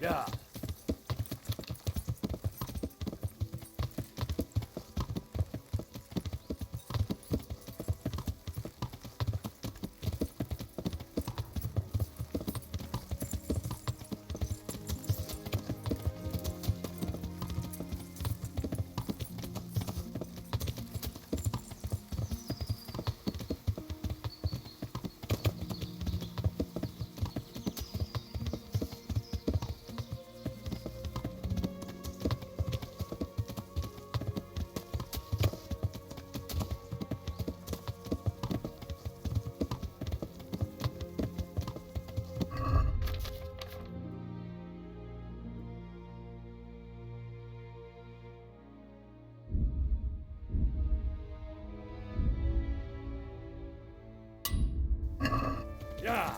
Yeah. Yeah.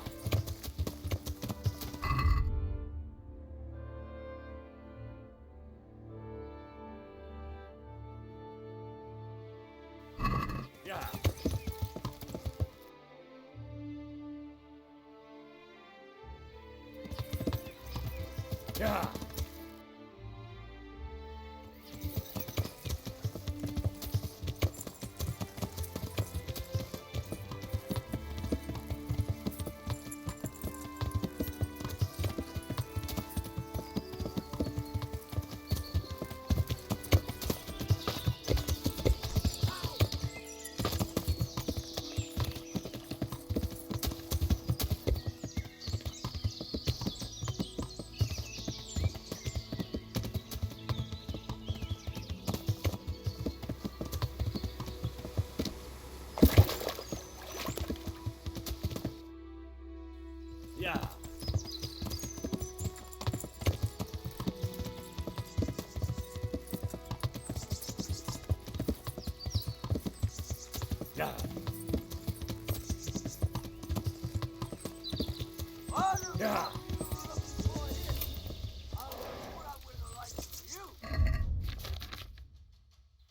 Yeah. Yeah. Yeah. Yeah. Yeah.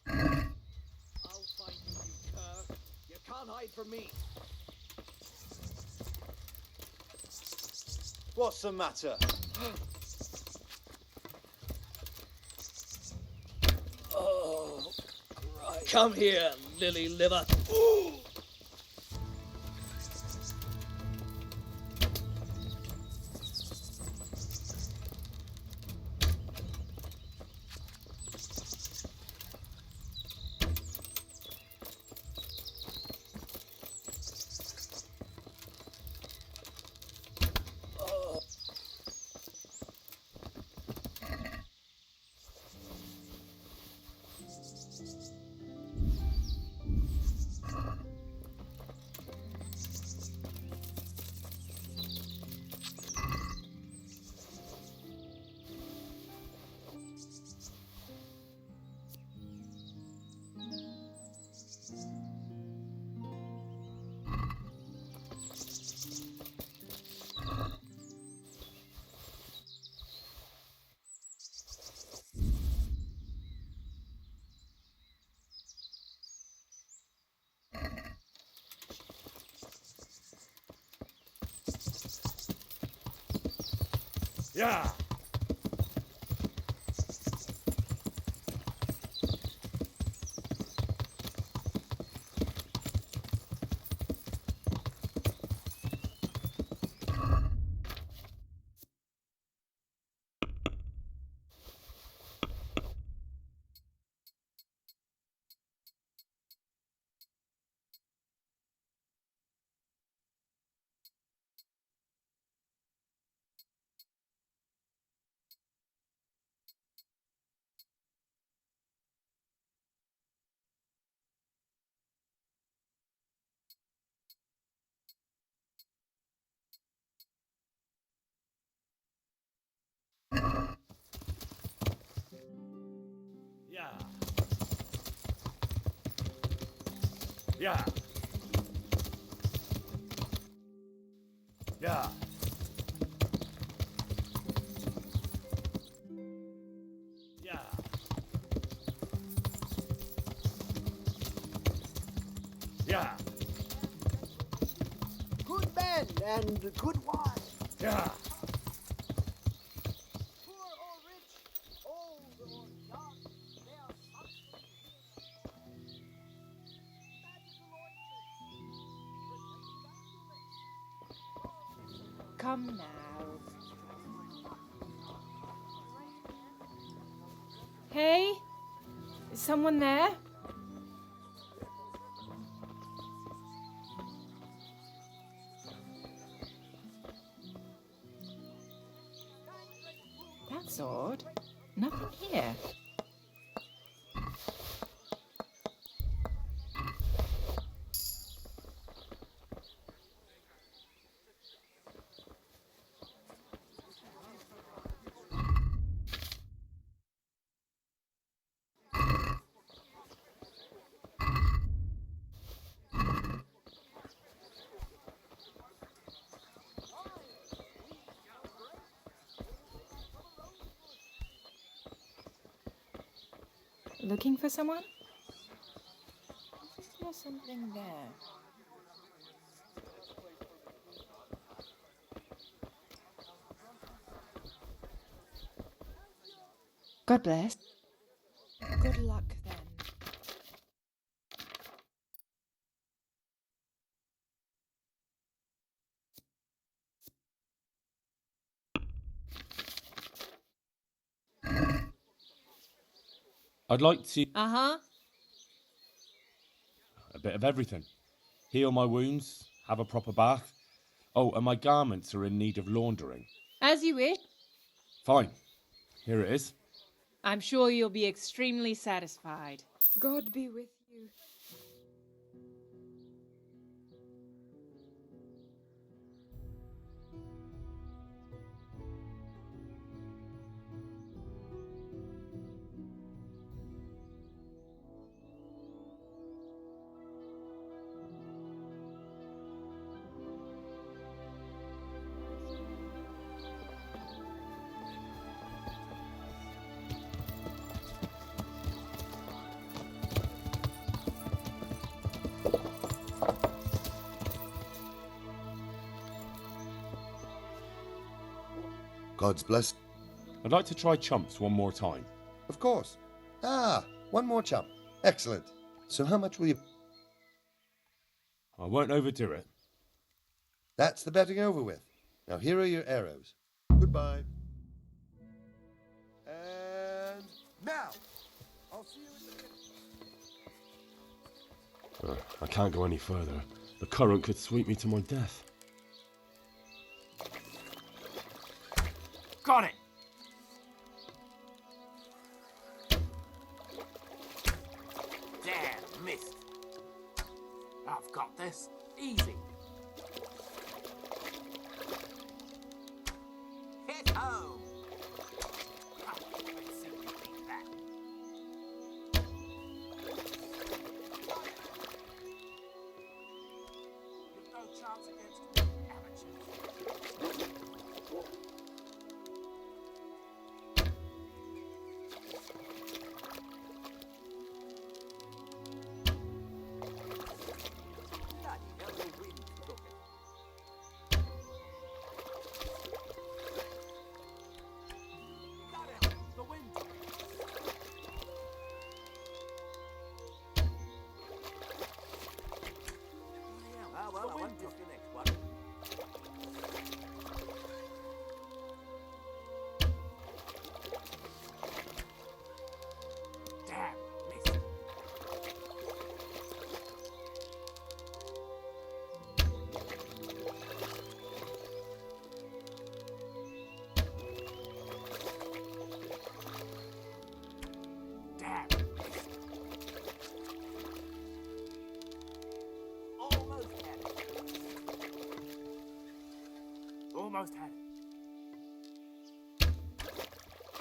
I'll find you, you cur. You can't hide from me. What's the matter? Oh, Christ. Come here, lily liver. Yeah. Yeah. Yeah. Yeah. Yeah. Yeah. Good men and good wives. Yeah. Come now. Hey? Is someone there? That's odd. Nothing here. Looking for someone? Is there something there? God bless. Good luck then. I'd like to... Uh-huh. A bit of everything. Heal my wounds, have a proper bath. Oh, and my garments are in need of laundering. As you wish. Fine. Here it is. I'm sure you'll be extremely satisfied. God be with you. God's blessed. I'd like to try chumps one more time. Of course. Ah, one more chump. Excellent. So how much will you... I won't overdo it. That's the betting over with. Now here are your arrows. Goodbye. And now! I'll see you in the... I can't go any further. The current could sweep me to my death. Got it! Damn, missed. I've got this. Easy. Hit home. Ah, let's see if we beat that. You've no chance against me, amateurs. Bloody hell, the wind took it. Got it. The wind took it. Ah, well, I won't disconnect one. Damn, missed. Damn, missed. Almost had it. Almost had it.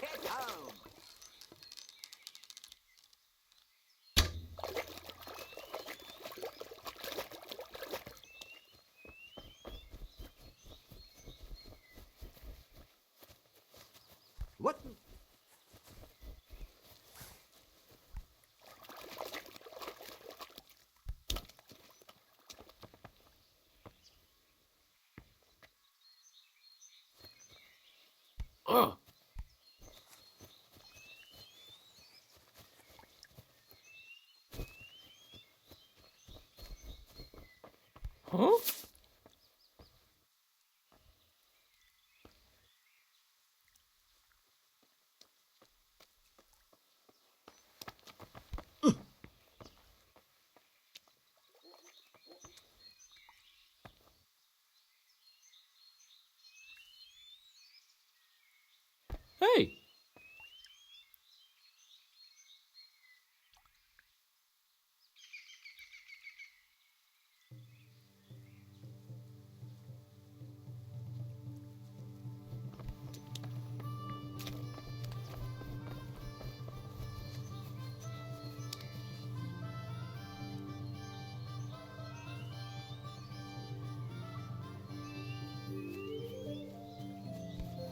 Hit home. What? Ugh! Huh? Hey!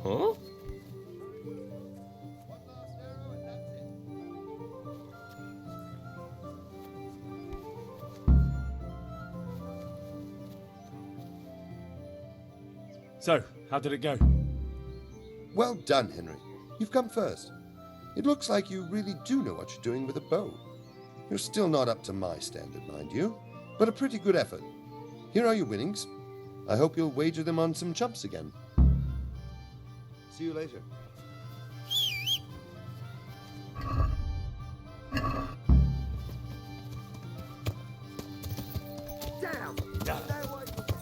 Huh? One last arrow and that's it. So, how did it go? Well done, Henry. You've come first. It looks like you really do know what you're doing with a bow. You're still not up to my standard, mind you, but a pretty good effort. Here are your winnings. I hope you'll wager them on some chumps again. See you later. Damn! Stay away from me.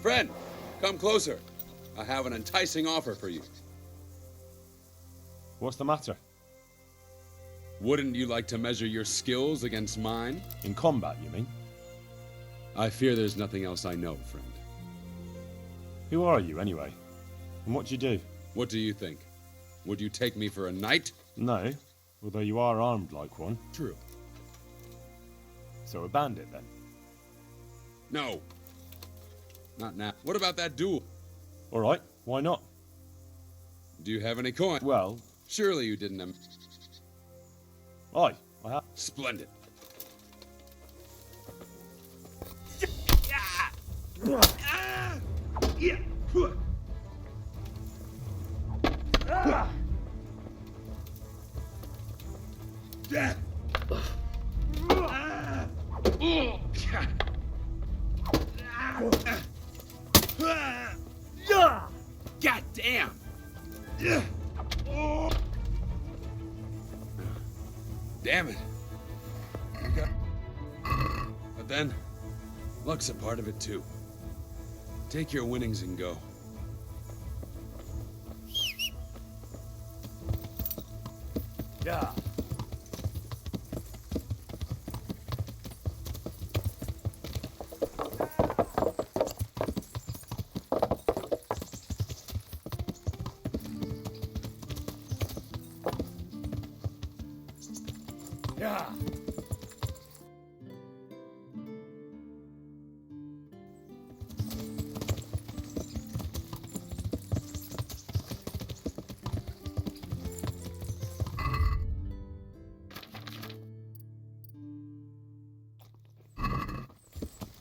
Friend, come closer. I have an enticing offer for you. What's the matter? Wouldn't you like to measure your skills against mine? In combat, you mean? I fear there's nothing else I know, friend. Who are you, anyway? And what do you do? What do you think? Would you take me for a knight? No, although you are armed like one. True. So a bandit, then? No. Not now. What about that duel? All right, why not? Do you have any coin? Well, Surely you didn't. I have. Splendid. God damn! Damn it. But then, luck's a part of it too. Take your winnings and go. Yeah. Yeah.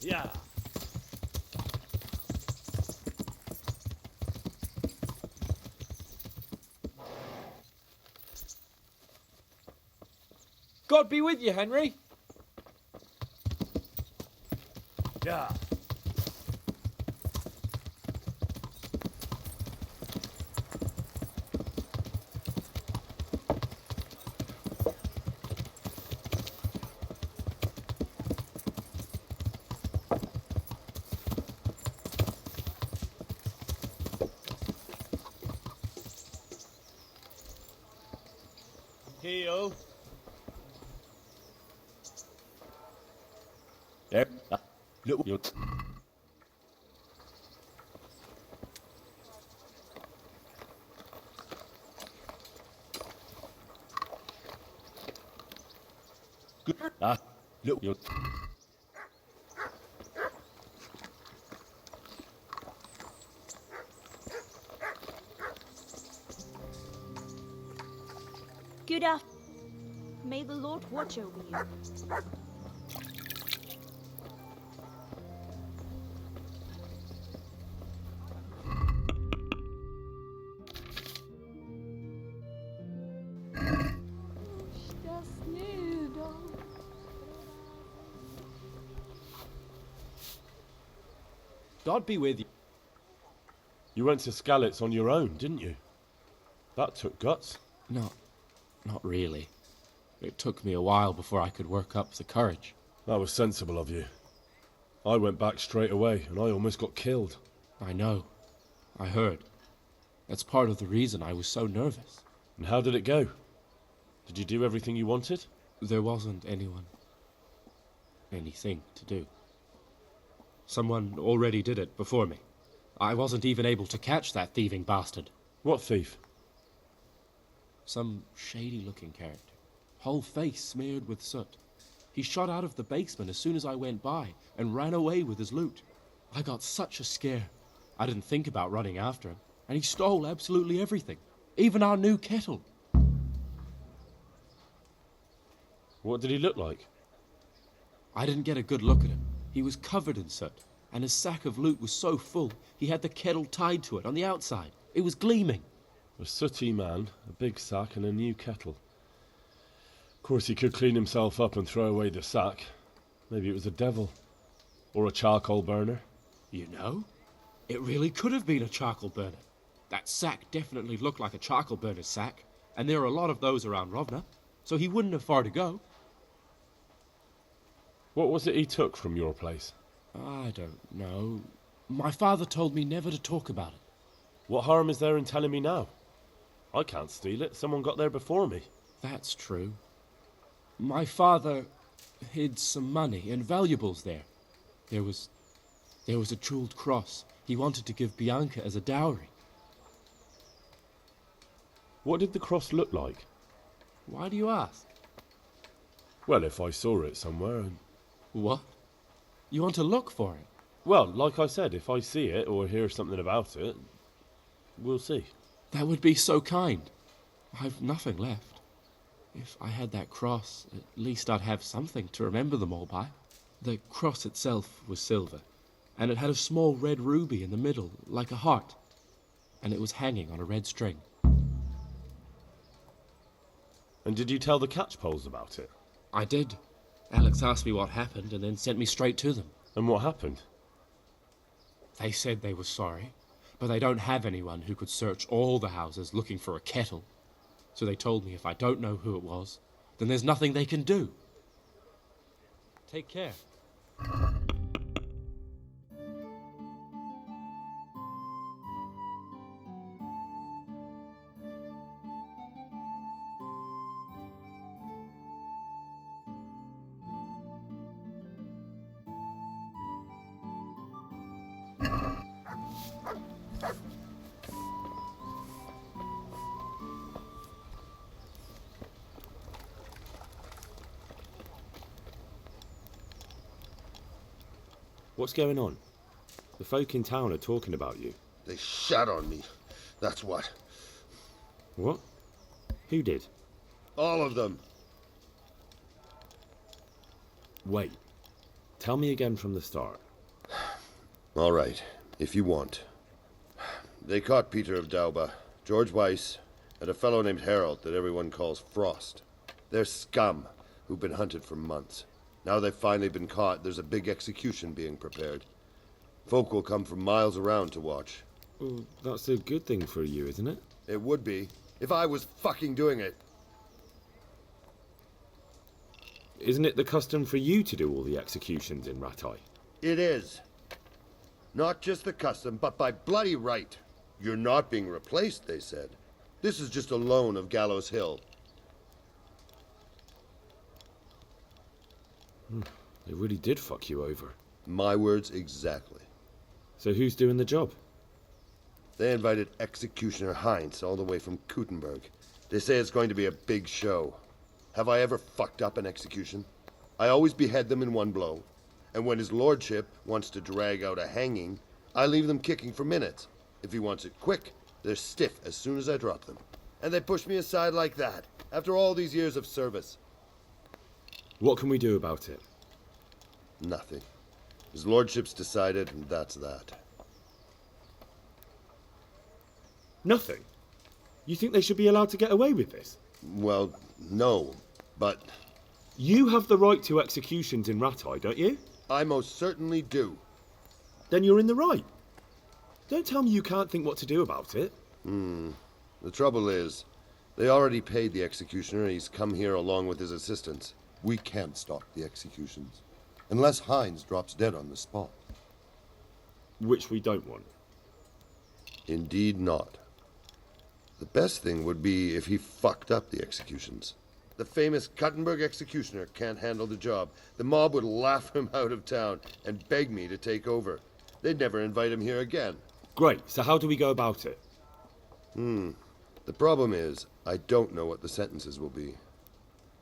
Yeah. God be with you, Henry. Yeah. Here. Theo. Yep. Look, you. Good. Look, you. Good afternoon. May the Lord watch over you. God be with you. You went to Skalitz on your own, didn't you? That took guts. Not really. It took me a while before I could work up the courage. That was sensible of you. I went back straight away, and I almost got killed. I know. I heard. That's part of the reason I was so nervous. And how did it go? Did you do everything you wanted? There wasn't anything to do. Someone already did it before me. I wasn't even able to catch that thieving bastard. What thief? Some shady-looking character. Whole face smeared with soot. He shot out of the basement as soon as I went by and ran away with his loot. I got such a scare. I didn't think about running after him, and he stole absolutely everything. Even our new kettle. What did he look like? I didn't get a good look at him. He was covered in soot, and his sack of loot was so full, he had the kettle tied to it on the outside. It was gleaming. A sooty man, a big sack, and a new kettle. Of course, he could clean himself up and throw away the sack. Maybe it was a devil. Or a charcoal burner. You know, it really could have been a charcoal burner. That sack definitely looked like a charcoal burner's sack, and there are a lot of those around Rovna, so he wouldn't have far to go. What was it he took from your place? I don't know. My father told me never to talk about it. What harm is there in telling me now? I can't steal it. Someone got there before me. That's true. My father hid some money and valuables there. There was a jeweled cross he wanted to give Bianca as a dowry. What did the cross look like? Why do you ask? Well, if I saw it somewhere... What? You want to look for it? Well, like I said, if I see it or hear something about it, we'll see. That would be so kind. I've nothing left. If I had that cross, at least I'd have something to remember them all by. The cross itself was silver, and it had a small red ruby in the middle, like a heart, and it was hanging on a red string. And did you tell the catchpoles about it? I did. Alex asked me what happened and then sent me straight to them. And what happened? They said they were sorry, but they don't have anyone who could search all the houses looking for a kettle. So they told me if I don't know who it was, then there's nothing they can do. Take care. What's going on? The folk in town are talking about you. They shot on me. That's what. What? Who did? All of them. Wait. Tell me again from the start. All right, if you want. They caught Peter of Dauba, George Weiss, and a fellow named Harold that everyone calls Frost. They're scum who've been hunted for months. Now they've finally been caught, there's a big execution being prepared. Folk will come from miles around to watch. Well, that's a good thing for you, isn't it? It would be, if I was fucking doing it. Isn't it the custom for you to do all the executions in Rataje? It is. Not just the custom, but by bloody right. You're not being replaced, they said. This is just a loan of Gallows Hill. They really did fuck you over. My words exactly. So who's doing the job? They invited Executioner Heinz all the way from Kuttenberg. They say it's going to be a big show. Have I ever fucked up an execution? I always behead them in one blow. And when his lordship wants to drag out a hanging, I leave them kicking for minutes. If he wants it quick, they're stiff as soon as I drop them. And they push me aside like that, after all these years of service. What can we do about it? Nothing. His lordship's decided, and that's that. Nothing? You think they should be allowed to get away with this? Well, no, but You have the right to executions in Rataje, don't you? I most certainly do. Then you're in the right. Don't tell me you can't think what to do about it. The trouble is, they already paid the executioner. He's come here along with his assistants. We can't stop the executions, unless Heinz drops dead on the spot. Which we don't want. Indeed not. The best thing would be if he fucked up the executions. The famous Kuttenberg executioner can't handle the job. The mob would laugh him out of town and beg me to take over. They'd never invite him here again. Great, so how do we go about it? The problem is, I don't know what the sentences will be.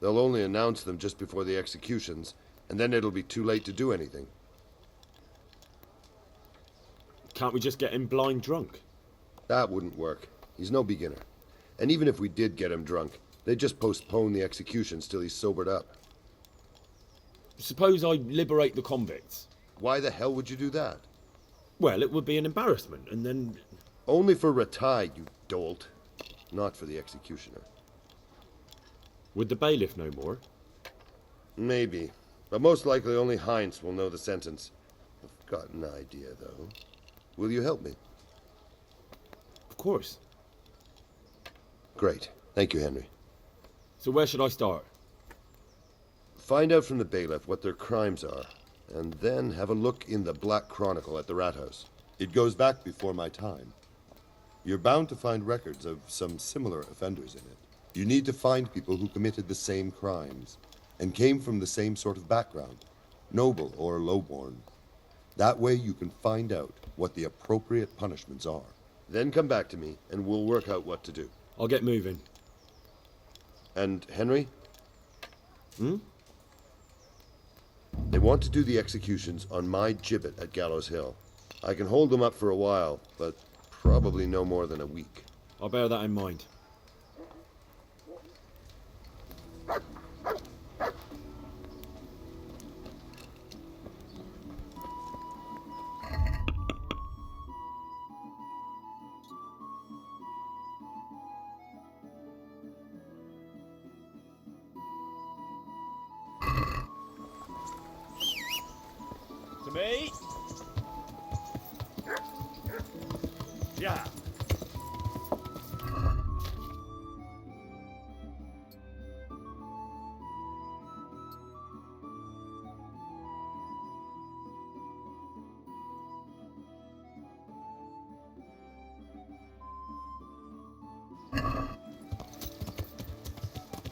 They'll only announce them just before the executions, and then it'll be too late to do anything. Can't we just get him blind drunk? That wouldn't work. He's no beginner. And even if we did get him drunk, they'd just postpone the executions till he's sobered up. Suppose I liberate the convicts. Why the hell would you do that? Well, it would be an embarrassment, and then... Only for Rataje, you dolt. Not for the executioner. Would the bailiff know more? Maybe. But most likely only Heinz will know the sentence. I've got an idea, though. Will you help me? Of course. Great. Thank you, Henry. So where should I start? Find out from the bailiff what their crimes are, and then have a look in the Black Chronicle at the Rathaus. It goes back before my time. You're bound to find records of some similar offenders in it. You need to find people who committed the same crimes and came from the same sort of background, noble or lowborn. That way you can find out what the appropriate punishments are. Then come back to me, and we'll work out what to do. I'll get moving. And Henry? Hmm? They want to do the executions on my gibbet at Gallows Hill. I can hold them up for a while, but probably no more than a week. I'll bear that in mind. To me? Yeah.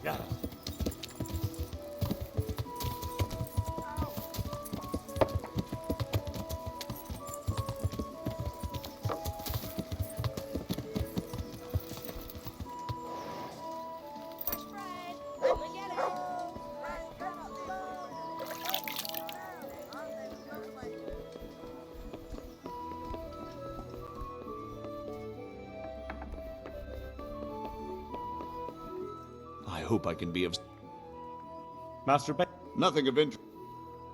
Yeah. I hope I can be of... Master Ben. Nothing of interest.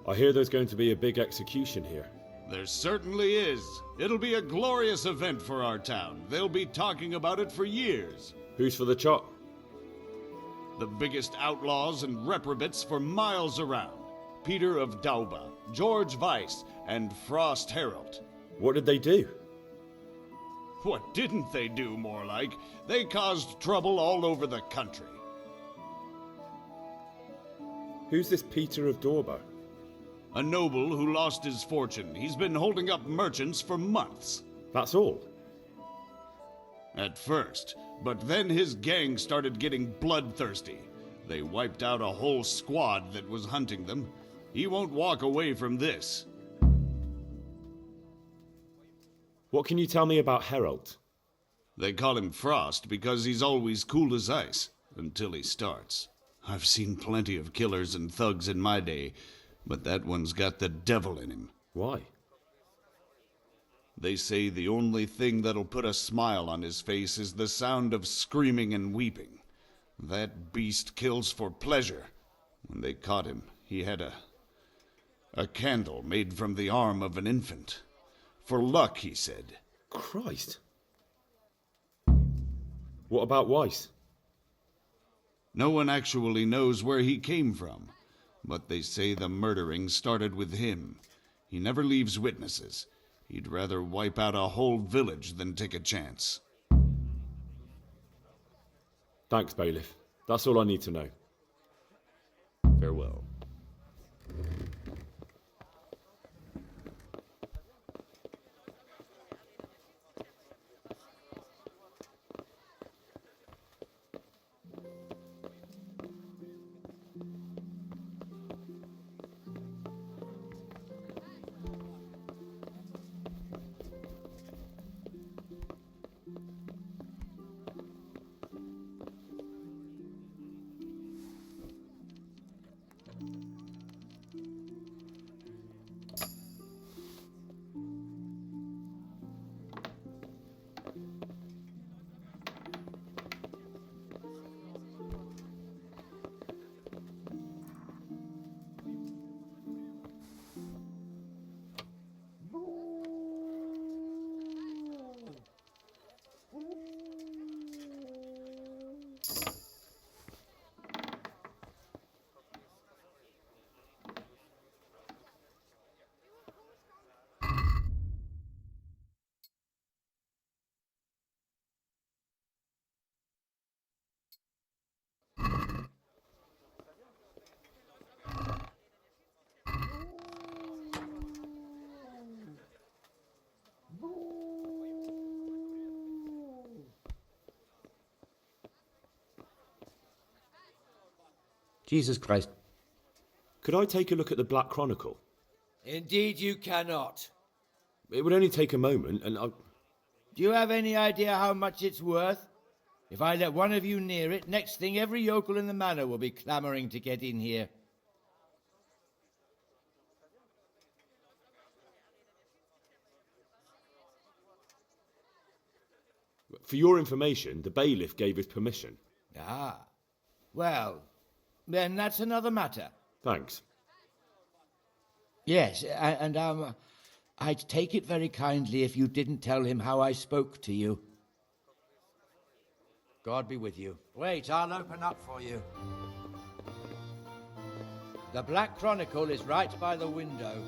I hear there's going to be a big execution here. There certainly is. It'll be a glorious event for our town. They'll be talking about it for years. Who's for the chop? The biggest outlaws and reprobates for miles around. Peter of Dauba, George Weiss, and Frost Herald. What did they do? What didn't they do, more like? They caused trouble all over the country. Who's this Peter of Dauba? A noble who lost his fortune. He's been holding up merchants for months. That's all? At first, but then his gang started getting bloodthirsty. They wiped out a whole squad that was hunting them. He won't walk away from this. What can you tell me about Herald? They call him Frost because he's always cool as ice, until he starts. I've seen plenty of killers and thugs in my day, but that one's got the devil in him. Why? They say the only thing that'll put a smile on his face is the sound of screaming and weeping. That beast kills for pleasure. When they caught him, he had a candle made from the arm of an infant. For luck, he said. Christ. What about Weiss? No one actually knows where he came from, but they say the murdering started with him. He never leaves witnesses. He'd rather wipe out a whole village than take a chance. Thanks, Bailiff. That's all I need to know. Farewell. Jesus Christ. Could I take a look at the Black Chronicle? Indeed you cannot. It would only take a moment, and I... Do you have any idea how much it's worth? If I let one of you near it, next thing every yokel in the manor will be clamoring to get in here. For your information, the bailiff gave his permission. Ah. Well, then that's another matter. Thanks. Yes, and I'd take it very kindly if you didn't tell him how I spoke to you. God be with you. Wait, I'll open up for you. The Black Chronicle is right by the window.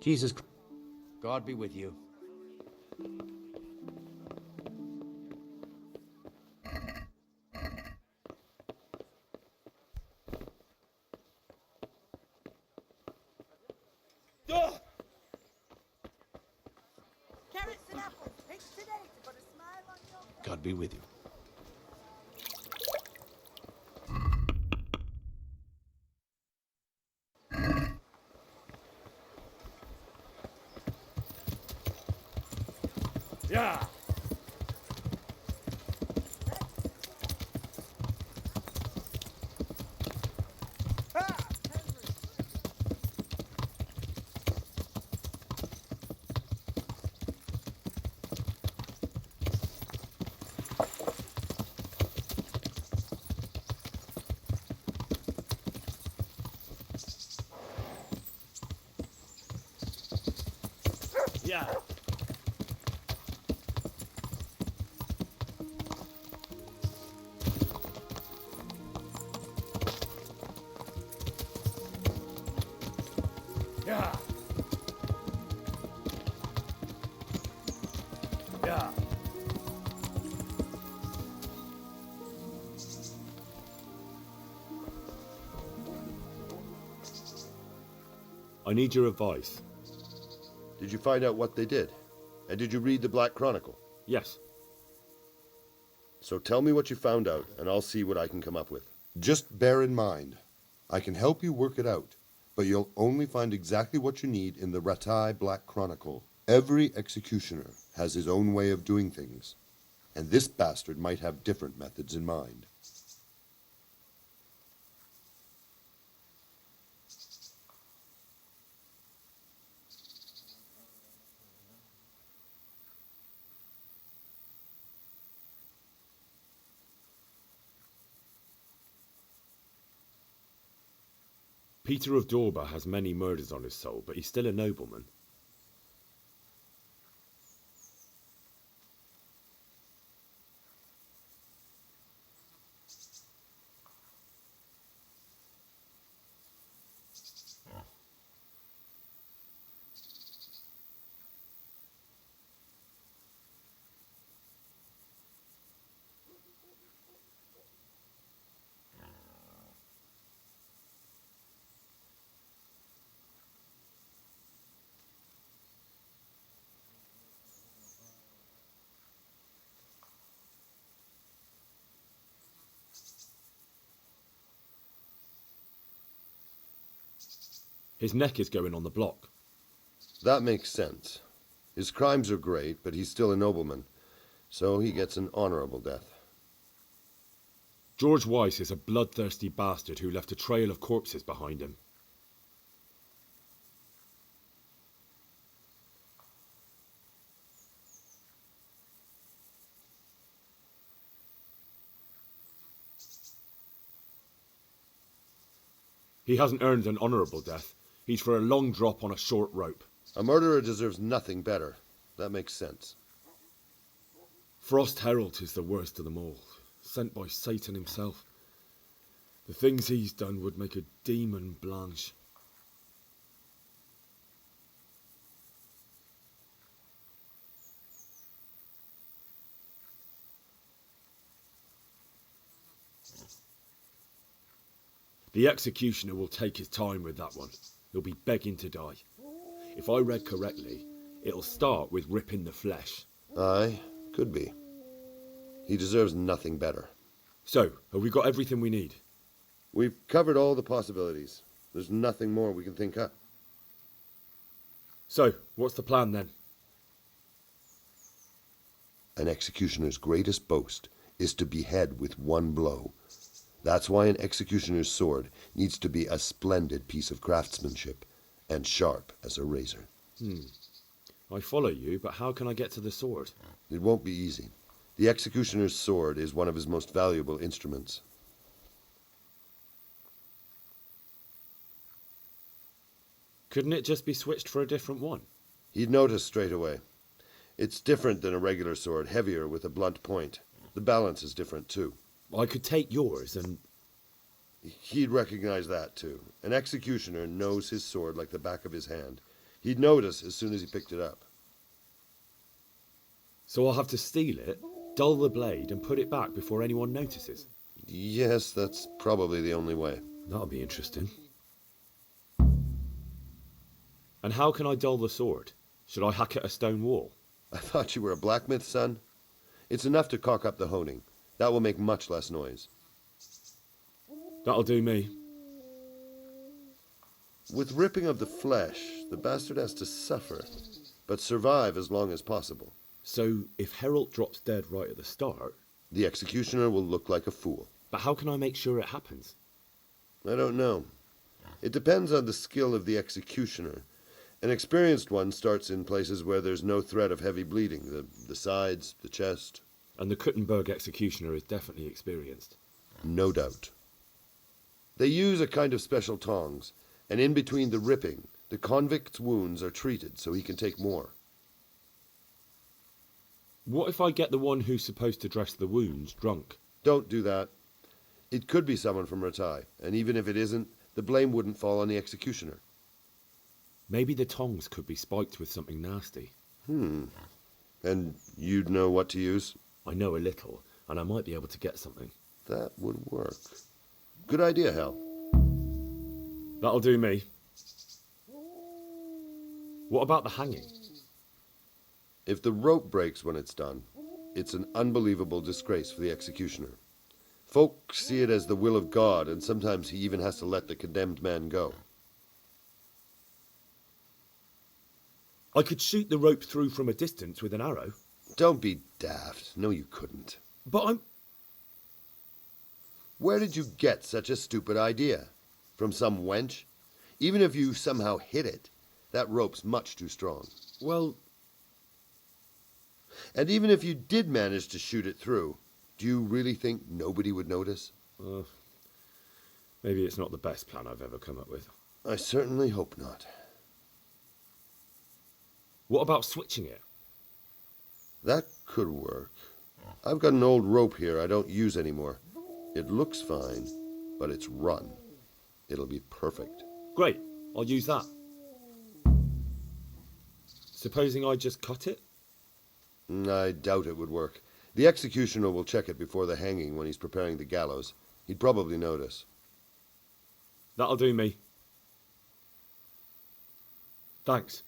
Jesus. God be with you. Carrots and apples. Take today to put a smile on your face. God be with you. Yeah. Yeah. Yeah. Yeah. I need your advice. Did you find out what they did? And did you read the Black Chronicle? Yes. So tell me what you found out, and I'll see what I can come up with. Just bear in mind, I can help you work it out, but you'll only find exactly what you need in the Rataje Black Chronicle. Every executioner has his own way of doing things, and this bastard might have different methods in mind. Peter of Dorba has many murders on his soul, but he's still a nobleman. His neck is going on the block. That makes sense. His crimes are great, but he's still a nobleman, so he gets an honorable death. George Weiss is a bloodthirsty bastard who left a trail of corpses behind him. He hasn't earned an honourable death. He's for a long drop on a short rope. A murderer deserves nothing better. That makes sense. Frost Herald is the worst of them all, sent by Satan himself. The things he's done would make a demon blanch. The executioner will take his time with that one. He'll be begging to die. If I read correctly, it'll start with ripping the flesh. Aye, could be. He deserves nothing better. So, have we got everything we need? We've covered all the possibilities. There's nothing more we can think up. So, what's the plan then? An executioner's greatest boast is to behead with one blow. That's why an executioner's sword needs to be a splendid piece of craftsmanship and sharp as a razor. I follow you, but how can I get to the sword? It won't be easy. The executioner's sword is one of his most valuable instruments. Couldn't it just be switched for a different one? He'd notice straight away. It's different than a regular sword, heavier with a blunt point. The balance is different too. I could take yours and... He'd recognize that too. An executioner knows his sword like the back of his hand. He'd notice as soon as he picked it up. So I'll have to steal it, dull the blade, and put it back before anyone notices? Yes, that's probably the only way. That'll be interesting. And how can I dull the sword? Should I hack at a stone wall? I thought you were a blacksmith, son. It's enough to caulk up the honing. That will make much less noise. That'll do me. With ripping of the flesh, the bastard has to suffer, but survive as long as possible. So, if Herald drops dead right at the start... The executioner will look like a fool. But how can I make sure it happens? I don't know. It depends on the skill of the executioner. An experienced one starts in places where there's no threat of heavy bleeding, the sides, the chest. And the Kuttenberg executioner is definitely experienced. No doubt. They use a kind of special tongs, and in between the ripping, the convict's wounds are treated so he can take more. What if I get the one who's supposed to dress the wounds drunk? Don't do that. It could be someone from Rataje, and even if it isn't, the blame wouldn't fall on the executioner. Maybe the tongs could be spiked with something nasty. And you'd know what to use? I know a little, and I might be able to get something. That would work. Good idea, Hal. That'll do me. What about the hanging? If the rope breaks when it's done, it's an unbelievable disgrace for the executioner. Folk see it as the will of God, and sometimes he even has to let the condemned man go. I could shoot the rope through from a distance with an arrow. Don't be daft. No, you couldn't. But I'm... Where did you get such a stupid idea? From some wench? Even if you somehow hit it, that rope's much too strong. Well... And even if you did manage to shoot it through, do you really think nobody would notice? Maybe it's not the best plan I've ever come up with. I certainly hope not. What about switching it? That could work. I've got an old rope here I don't use anymore. It looks fine, but it's run. It'll be perfect. Great, I'll use that. Supposing I just cut it? I doubt it would work. The executioner will check it before the hanging when he's preparing the gallows. He'd probably notice. That'll do me. Thanks.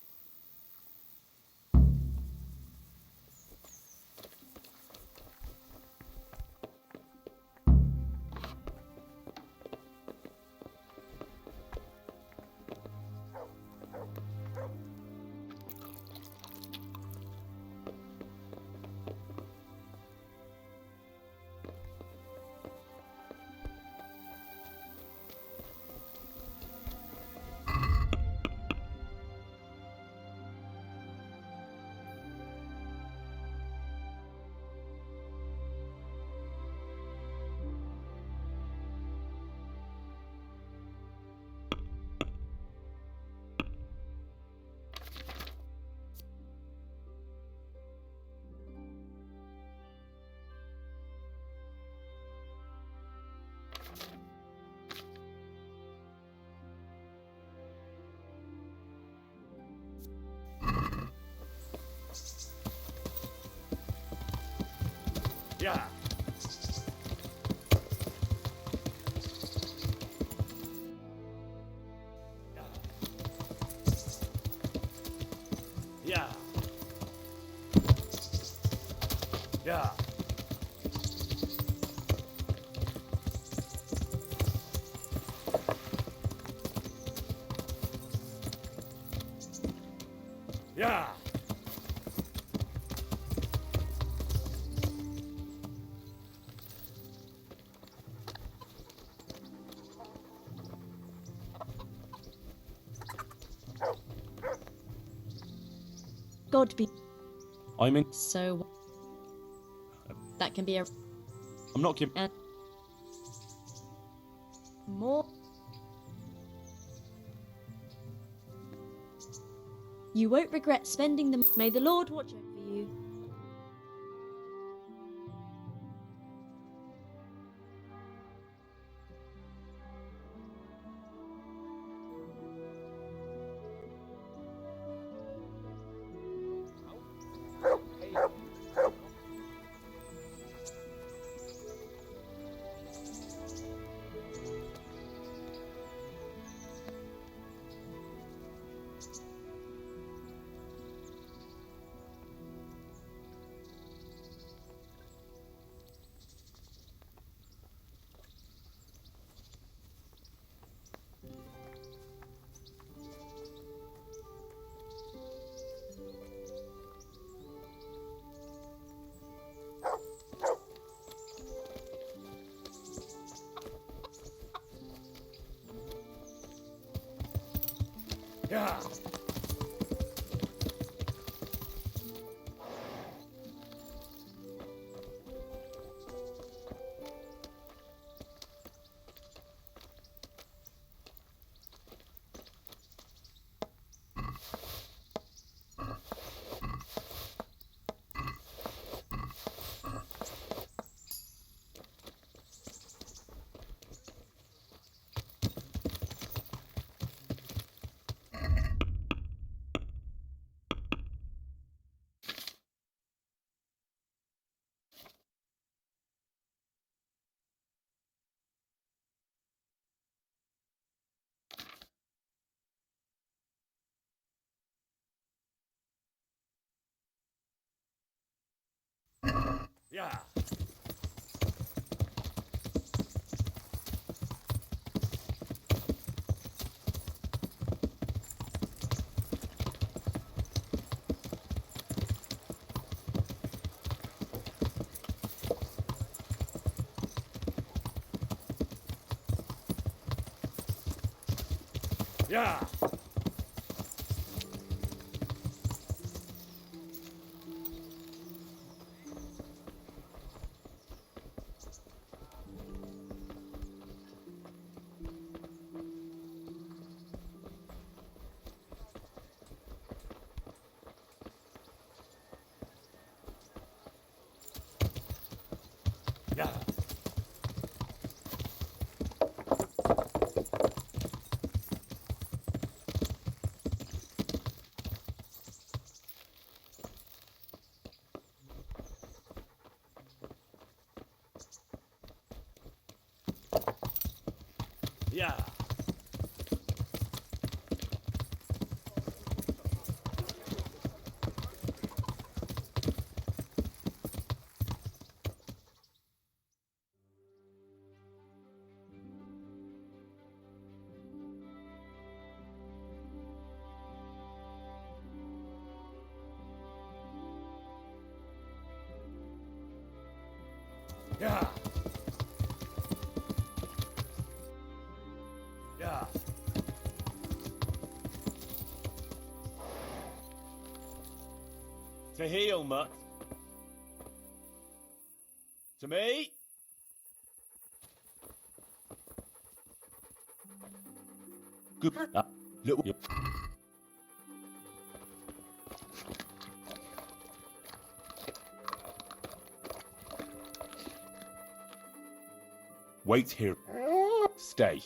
Yeah. Yeah. Yeah. Yeah. God be. I'm in... So. That can be a. I'm not giving... And more. You won't regret spending them. May the Lord watch over you. Yeah. Yeah. Yeah. Yeah. Yeah. Yeah. Yeah. To heel, mutt. To me. Good. Little. Wait here. Stay.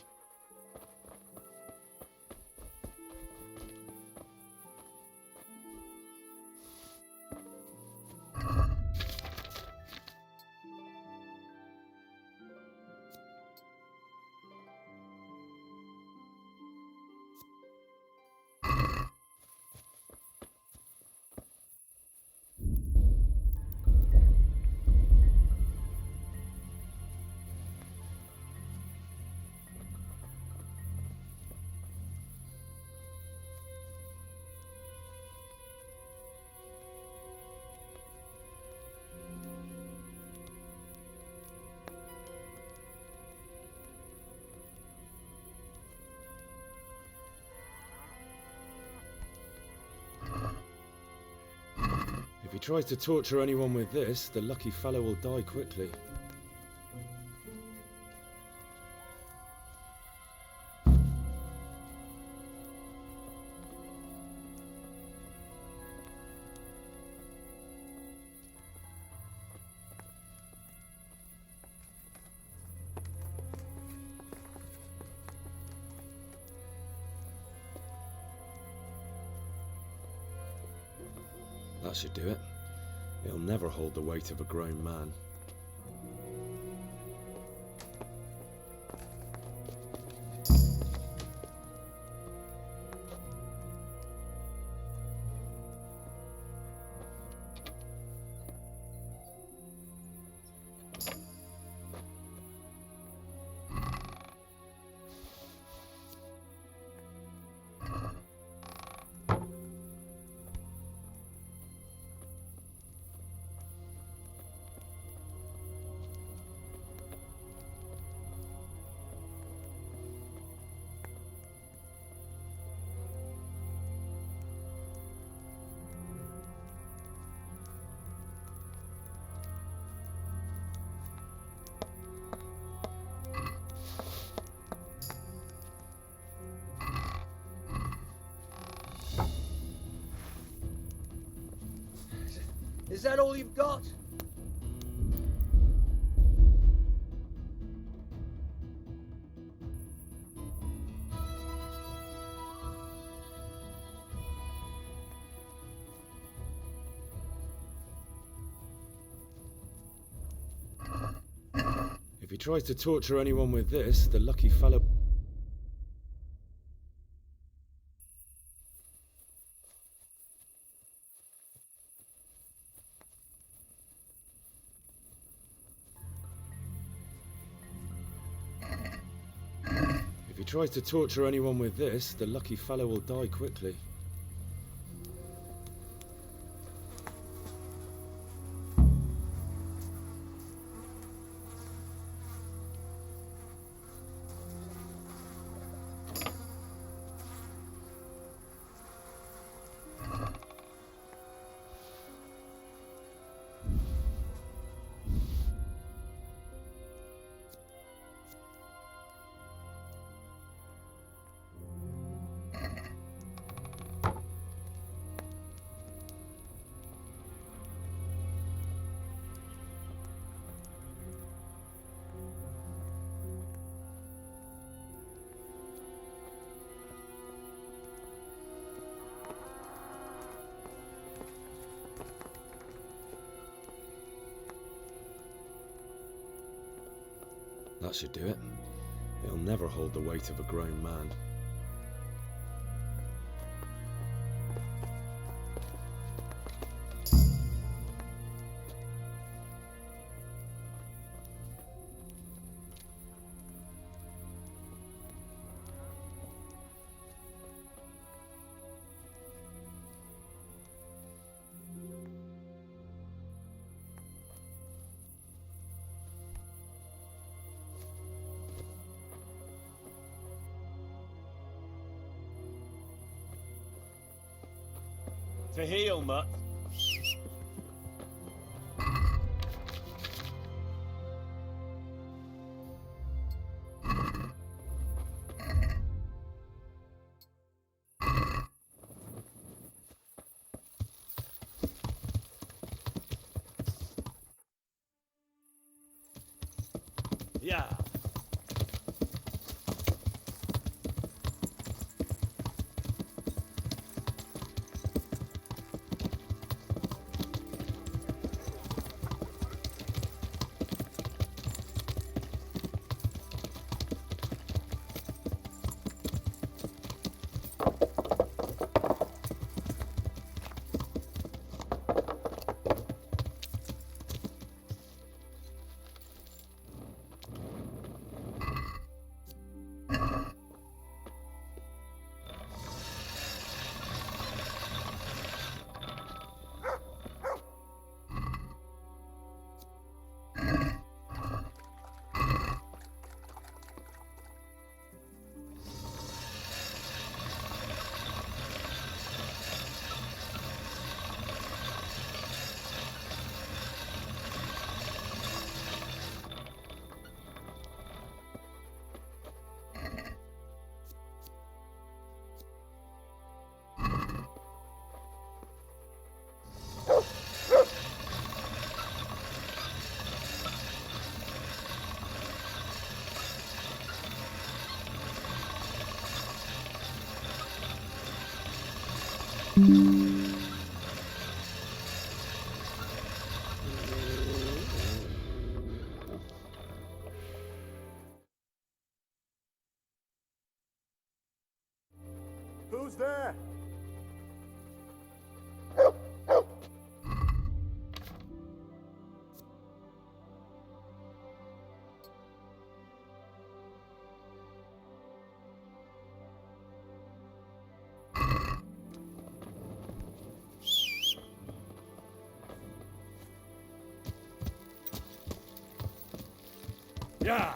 If he tries to torture anyone with this, the lucky fellow will die quickly. That should do it. It'll never hold the weight of a grown man. Is that all you've got? If he tries to torture anyone with this, the lucky fellow... If he tries to torture anyone with this, the lucky fellow will die quickly. That should do it. It'll never hold the weight of a grown man. To heal, mutt. Yeah. Who's there? Yeah.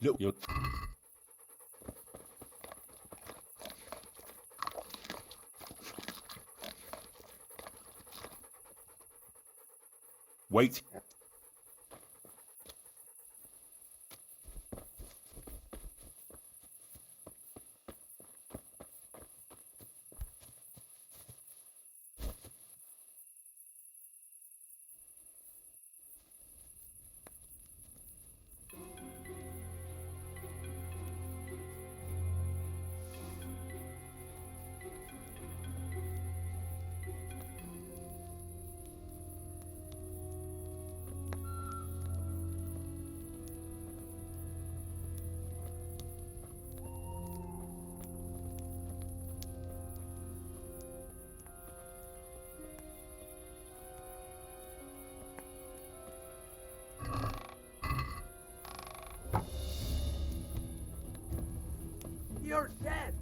Look, you're... Wait. You're dead!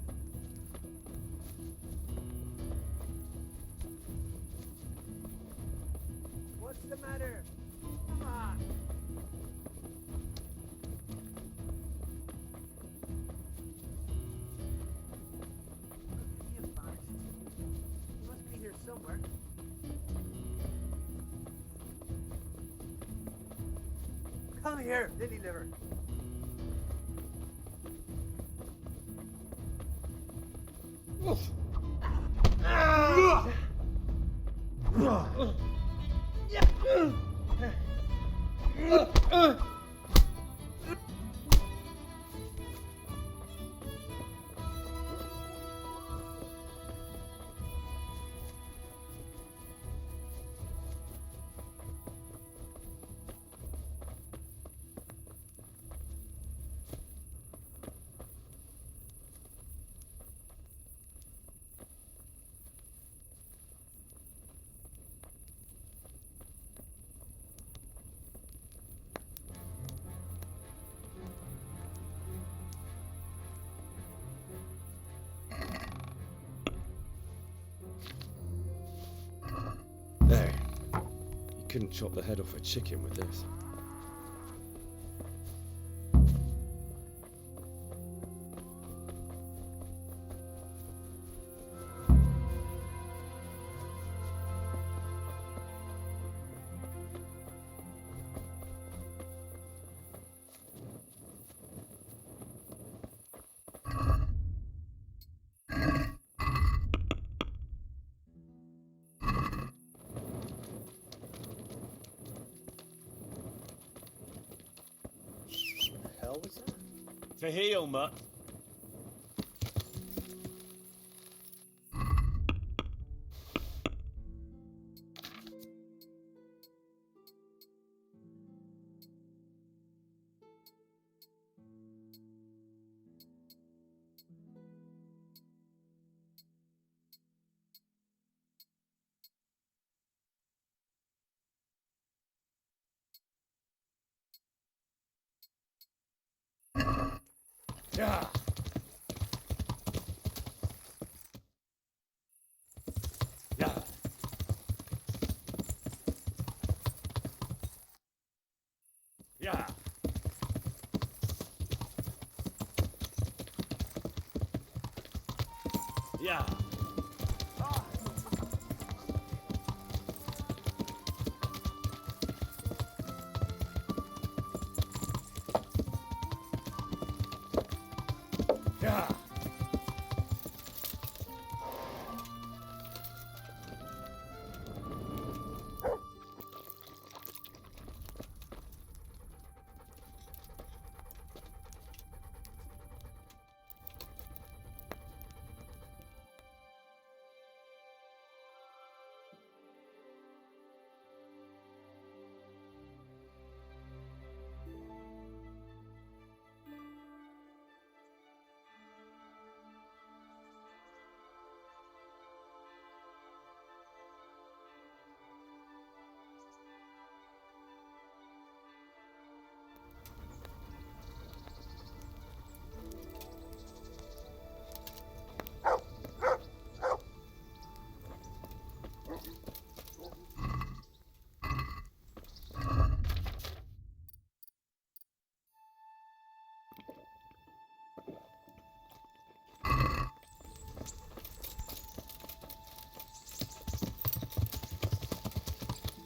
What's the matter? Come on! He vanished. He must be here somewhere. Come here, lily liver. There. You couldn't chop the head off a chicken with this. Hell was that? To heal, mutt. Yeah. Yeah. Yeah. Yeah. Yeah.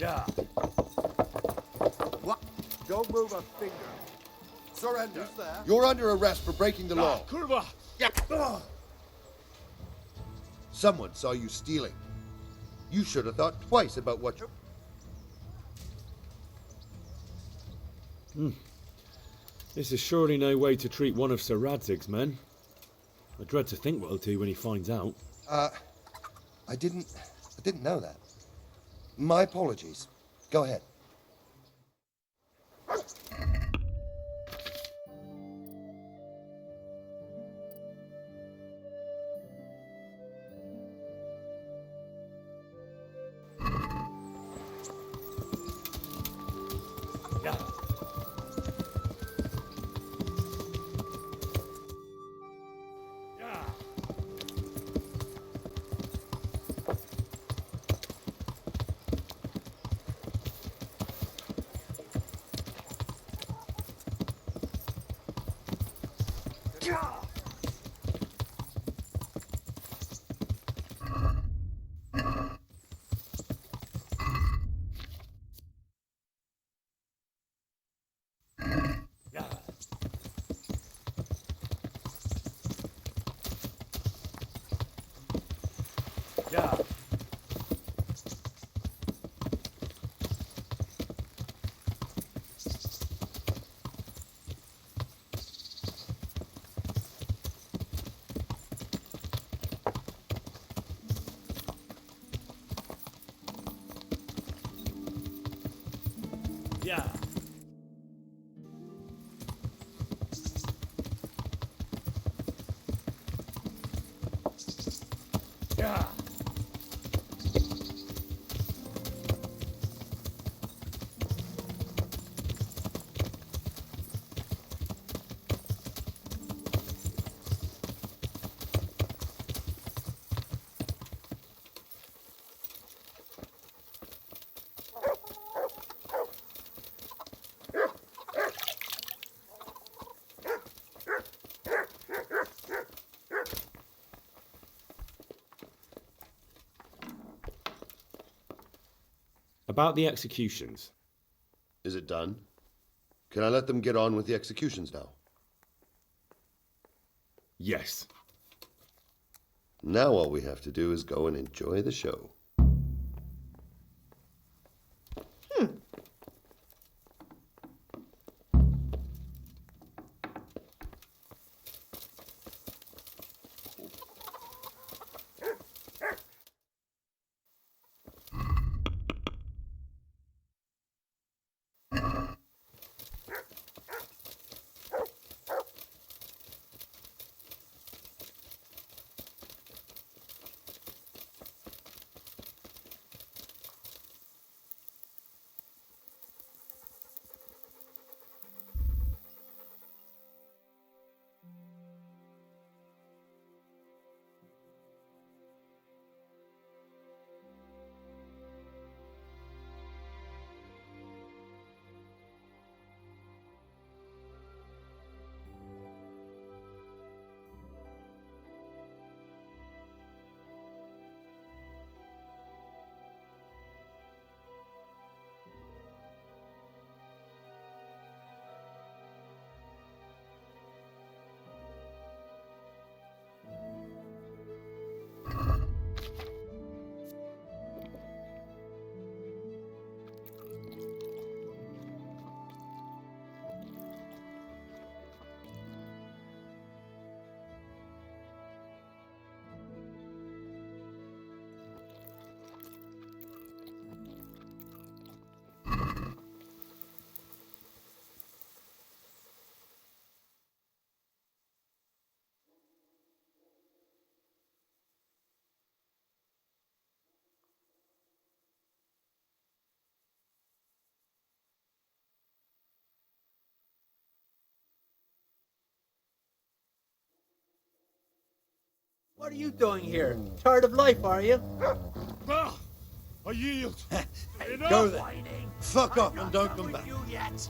Yeah. What? Don't move a finger. Surrender. You're under arrest for breaking the law. Kurwa! Someone saw you stealing. You should have thought twice about what you... This is surely no way to treat one of Sir Radzig's men. I dread to think what he'll do when he finds out. I didn't know that. My apologies. Go ahead. Yeah. Yeah. Yeah. Yeah. Yeah. About the executions. Is it done? Can I let them get on with the executions now? Yes. Now all we have to do is go and enjoy the show. What are you doing here? Tired of life, are you? Ah! I yield! Go then. Fuck off and don't come back. Yet.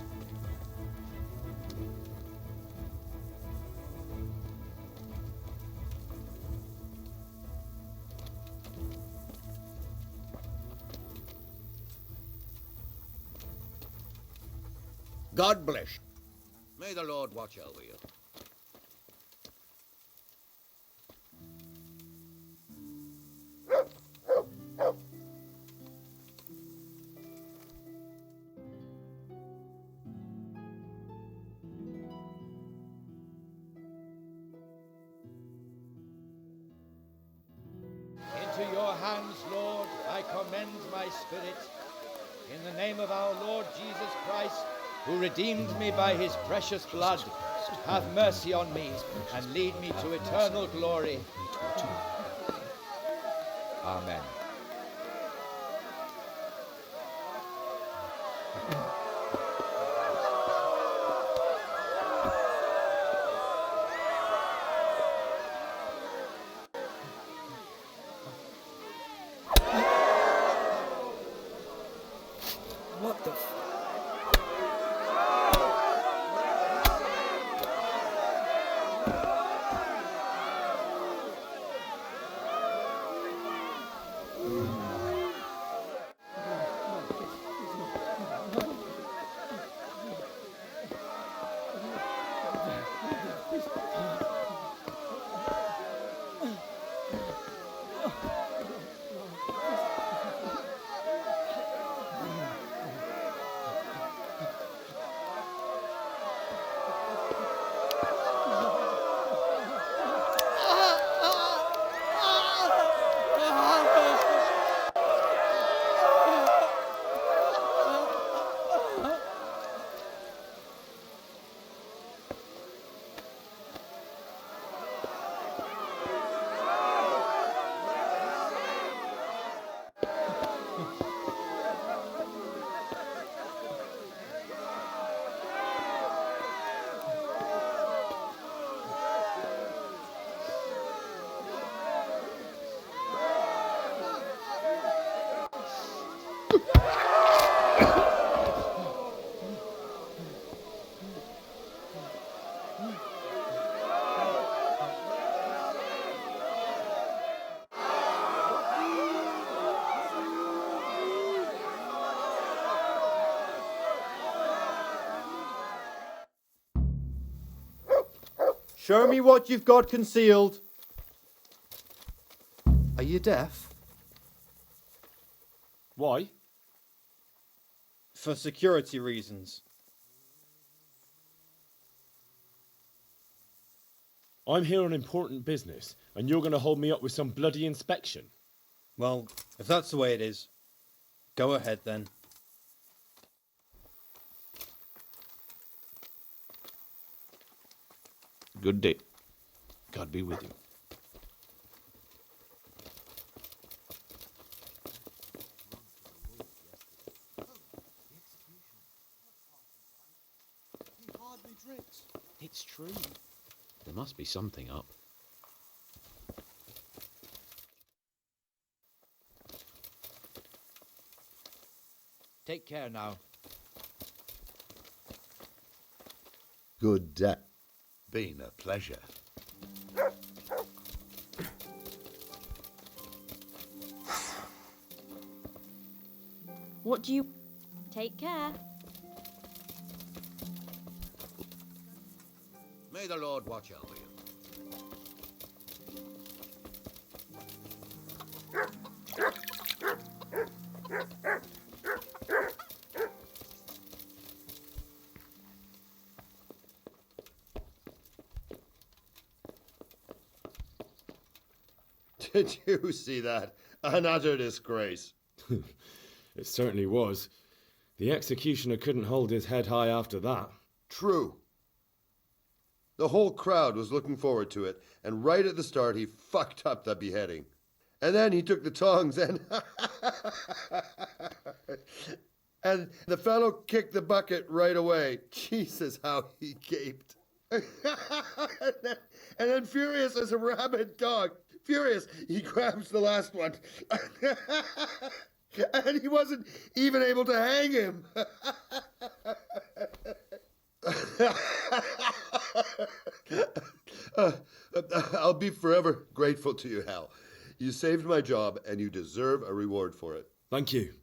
God bless. May the Lord watch over you. Into your hands, Lord, I commend my spirit. In the name of our Lord Jesus Christ, who redeemed me by his precious blood, have mercy on me and lead me to eternal glory. Amen. What the Show me what you've got concealed. Are you deaf? Why? For security reasons. I'm here on important business, and you're going to hold me up with some bloody inspection. Well, if that's the way it is, go ahead then. Good day. God be with you. It's true. There must be something up. Take care now. Good day. Been a pleasure. What do you... Take care. May the Lord watch over you. Did you see that? An utter disgrace. It certainly was. The executioner couldn't hold his head high after that. True. The whole crowd was looking forward to it, and right at the start he fucked up the beheading. And then he took the tongs and... and the fellow kicked the bucket right away. Jesus, how he gaped. and then furious as a rabid dog, furious, he grabs the last one. And he wasn't even able to hang him. I'll be forever grateful to you, Hal. You saved my job, and you deserve a reward for it. Thank you.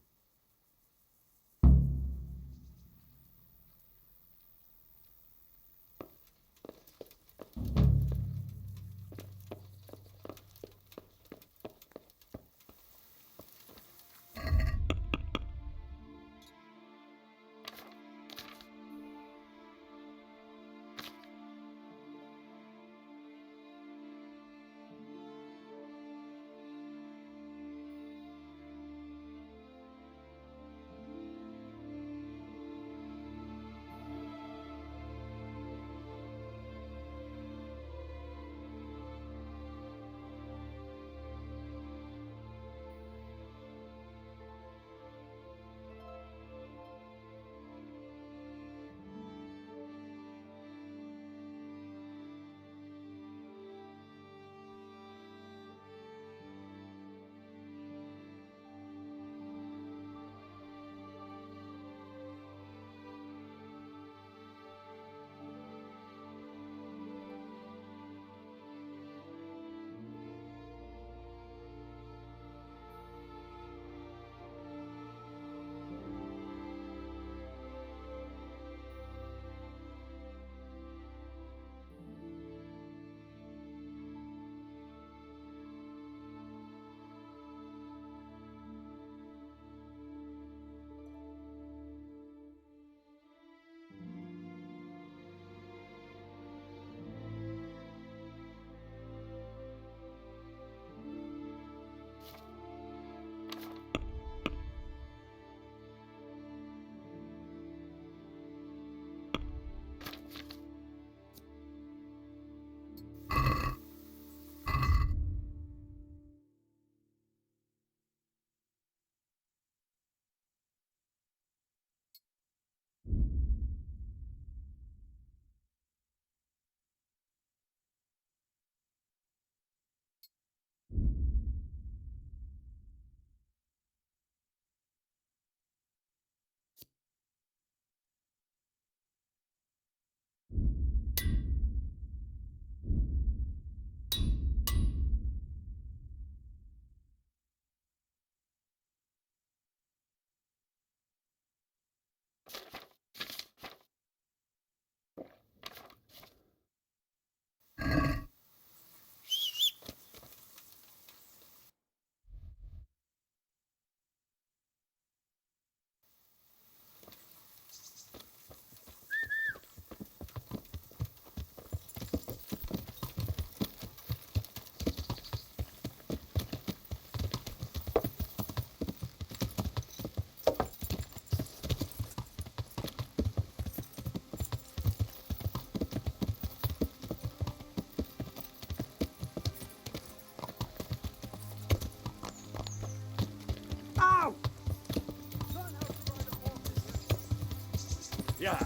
Yeah.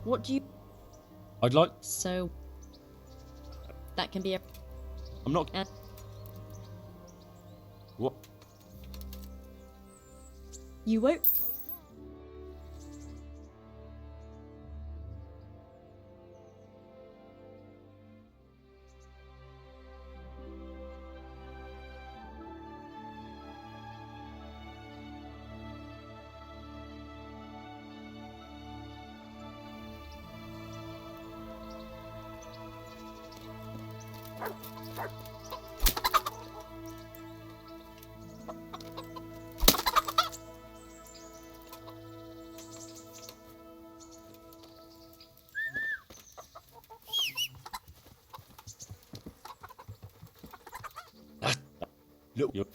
What do you... I'd like... So... That can be a... I'm not... What? You won't... Look. Yep.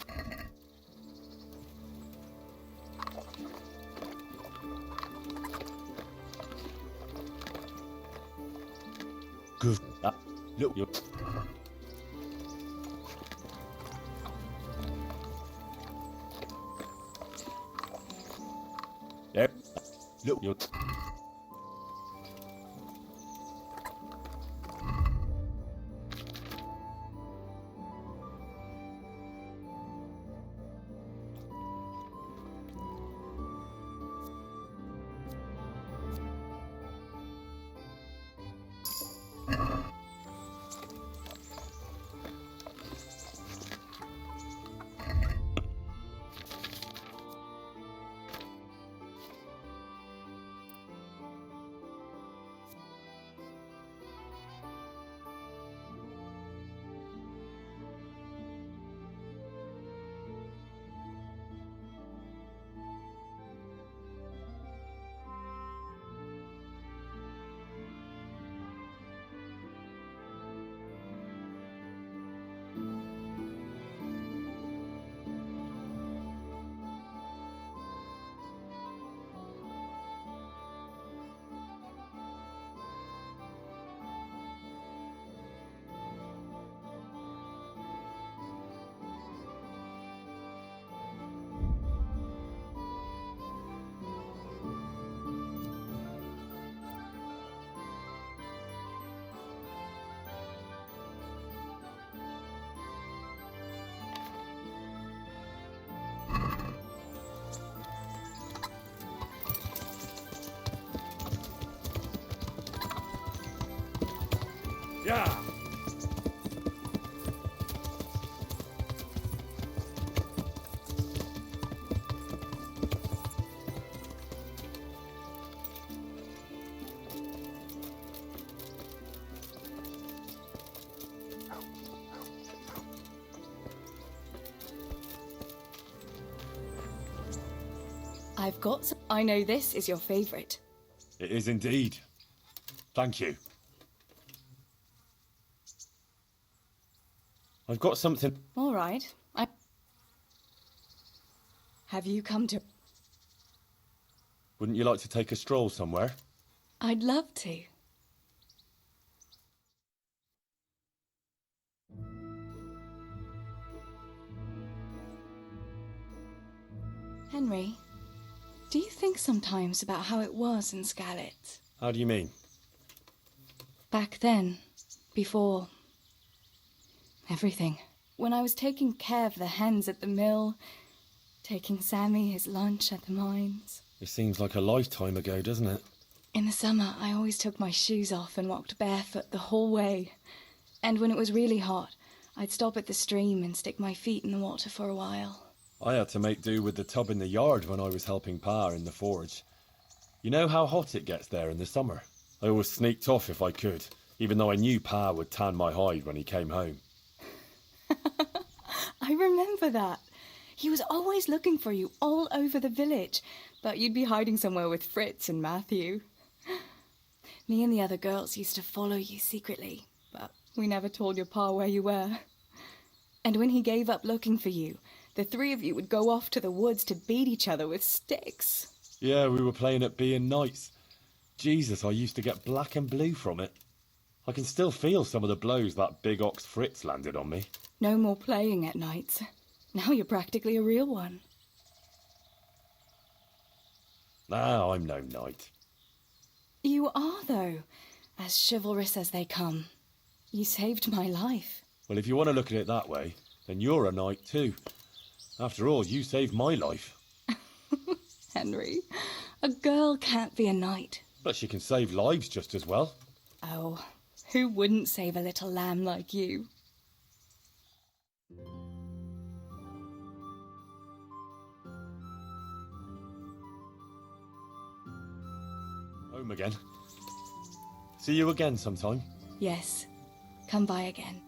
Good. Look. Yep. Yep. Look. Yep. Yeah. I've got some... I know this is your favourite. It is indeed. Thank you. I've got something... All right. Have you come to... Wouldn't you like to take a stroll somewhere? I'd love to. Henry, do you think sometimes about how it was in Scarlet? How do you mean? Back then, before... everything. When I was taking care of the hens at the mill, taking Sammy his lunch at the mines. It seems like a lifetime ago, doesn't it? In the summer, I always took my shoes off and walked barefoot the whole way. And when it was really hot, I'd stop at the stream and stick my feet in the water for a while. I had to make do with the tub in the yard when I was helping Pa in the forge. You know how hot it gets there in the summer? I always sneaked off if I could, even though I knew Pa would tan my hide when he came home. I remember that. He was always looking for you all over the village, but you'd be hiding somewhere with Fritz and Matthew. Me and the other girls used to follow you secretly, but we never told your Pa where you were. And when he gave up looking for you, the three of you would go off to the woods to beat each other with sticks. Yeah, we were playing at being knights. Jesus, I used to get black and blue from it. I can still feel some of the blows that big ox Fritz landed on me. No more playing at nights. Now you're practically a real one. Ah, I'm no knight. You are, though. As chivalrous as they come. You saved my life. Well, if you want to look at it that way, then you're a knight too. After all, you saved my life. Henry, a girl can't be a knight. But she can save lives just as well. Oh, who wouldn't save a little lamb like you? Home again. See you again sometime. Yes, come by again.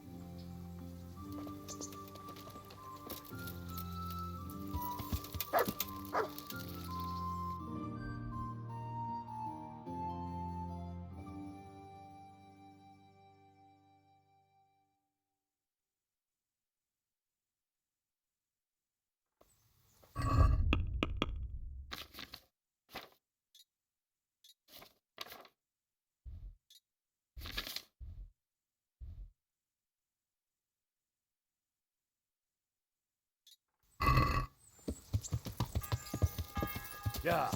Yeah.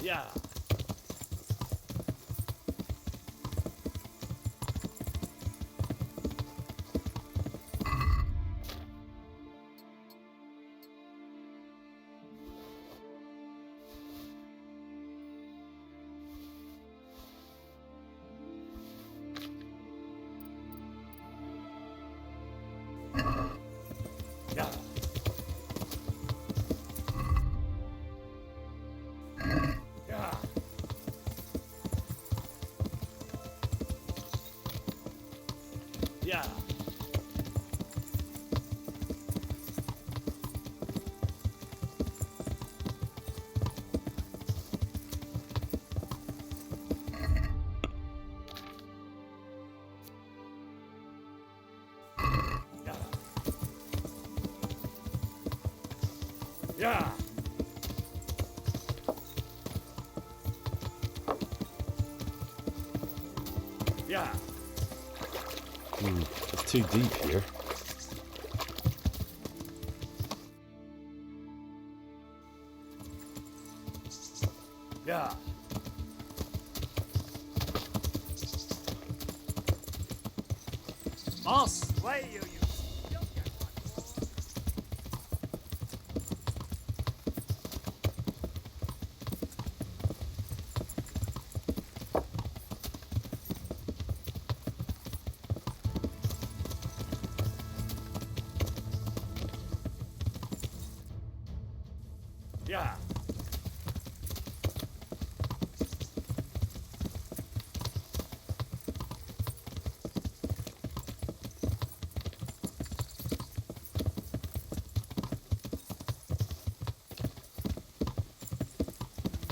Yeah. Yeah. Yeah. Yeah. Yeah. Yeah. It's too deep here. Yeah. Boss, way you. Yeah.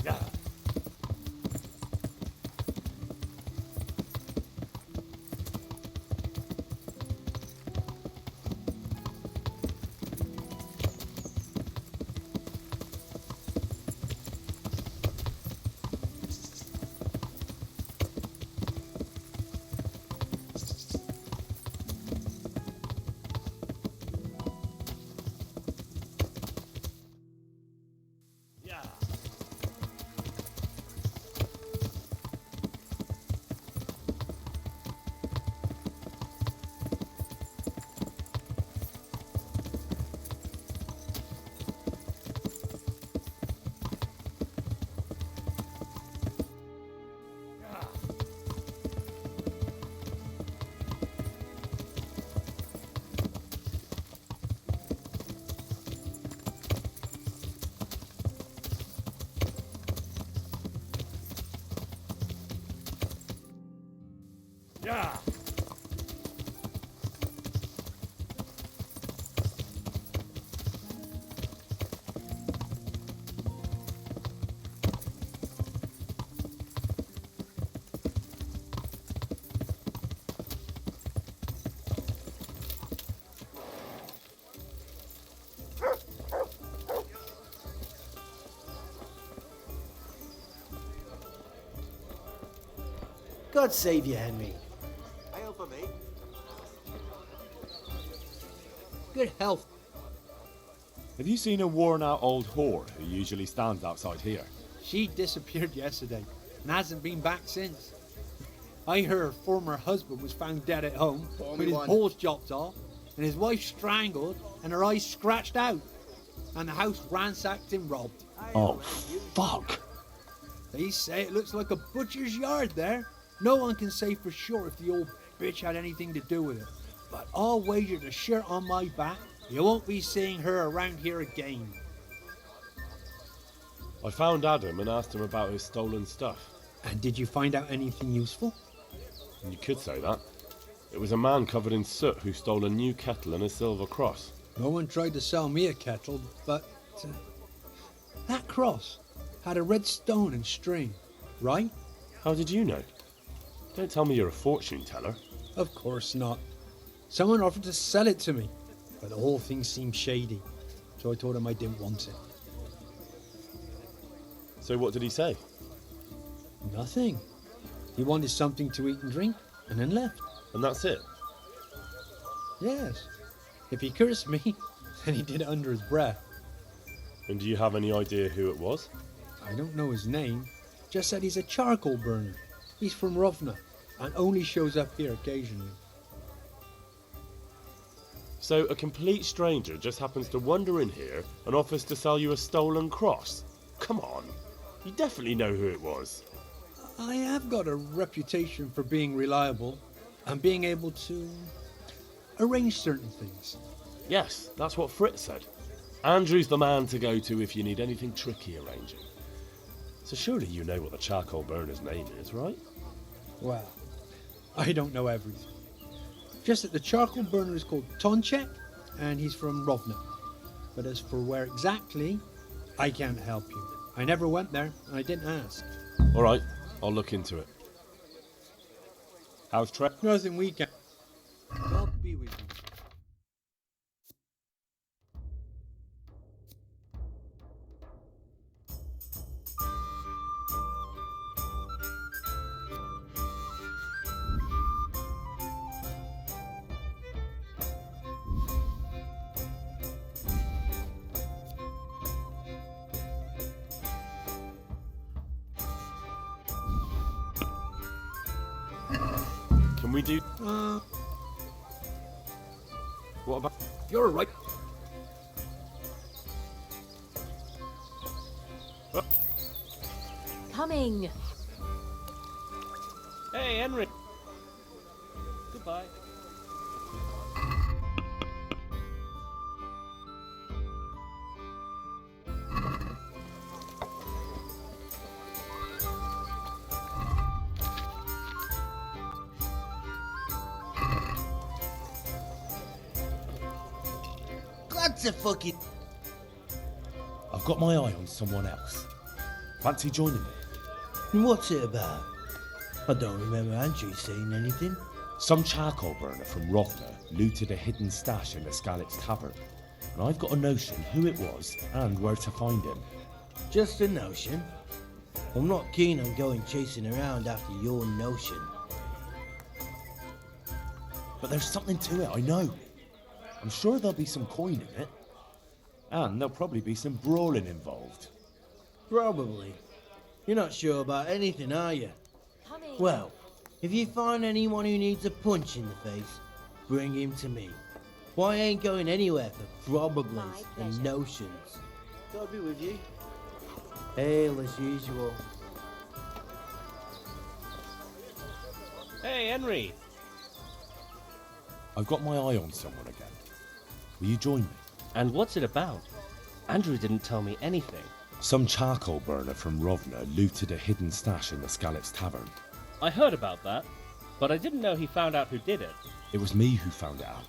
Yeah. Yeah. Yeah. God save you, Henry. Ale for me. Good health. Have you seen a worn-out old whore who usually stands outside here? She disappeared yesterday and hasn't been back since. I heard her former husband was found dead at home with his balls chopped off and his wife strangled and her eyes scratched out and the house ransacked and robbed. Oh, fuck. They say it looks like a butcher's yard there. No one can say for sure if the old bitch had anything to do with it. But I'll wager the shirt on my back you won't be seeing her around here again. I found Adam and asked him about his stolen stuff. And did you find out anything useful? You could say that. It was a man covered in soot who stole a new kettle and a silver cross. No one tried to sell me a kettle, but that cross had a red stone and string, right? How did you know? Don't tell me you're a fortune teller. Of course not. Someone offered to sell it to me, but the whole thing seemed shady, so I told him I didn't want it. So what did he say? Nothing. He wanted something to eat and drink, and then left. And that's it? Yes. If he cursed me, then he did it under his breath. And do you have any idea who it was? I don't know his name. Just said he's a charcoal burner. He's from Rovna, and only shows up here occasionally. So a complete stranger just happens to wander in here and offers to sell you a stolen cross? Come on. You definitely know who it was. I have got a reputation for being reliable and being able to arrange certain things. Yes, that's what Fritz said. Andrew's the man to go to if you need anything tricky arranging. So surely you know what the charcoal burner's name is, right? Well, I don't know everything. Just that the charcoal burner is called Tonchek, and he's from Rovna. But as for where exactly, I can't help you. I never went there, and I didn't ask. All right, I'll look into it. How's Trey? Nothing we can. God be with you. Can we do... What about... You're right. Coming. Hey, Henry. Goodbye. That's a fucking... I've got my eye on someone else. Fancy joining me? And what's it about? I don't remember Andrew saying anything. Some charcoal burner from Rovna looted a hidden stash in the Skalitz Tavern. And I've got a notion who it was and where to find him. Just a notion. I'm not keen on going chasing around after your notion. But there's something to it, I know. I'm sure there'll be some coin in it. And there'll probably be some brawling involved. Probably. You're not sure about anything, are you? Well, if you find anyone who needs a punch in the face, bring him to me. Why I ain't going anywhere for probablys and notions. God be with you. Hail as usual. Hey, Henry. I've got my eye on someone again. Will you join me? And what's it about? Andrew didn't tell me anything. Some charcoal burner from Rovna looted a hidden stash in the Skalitz Tavern. I heard about that, but I didn't know he found out who did it. It was me who found it out.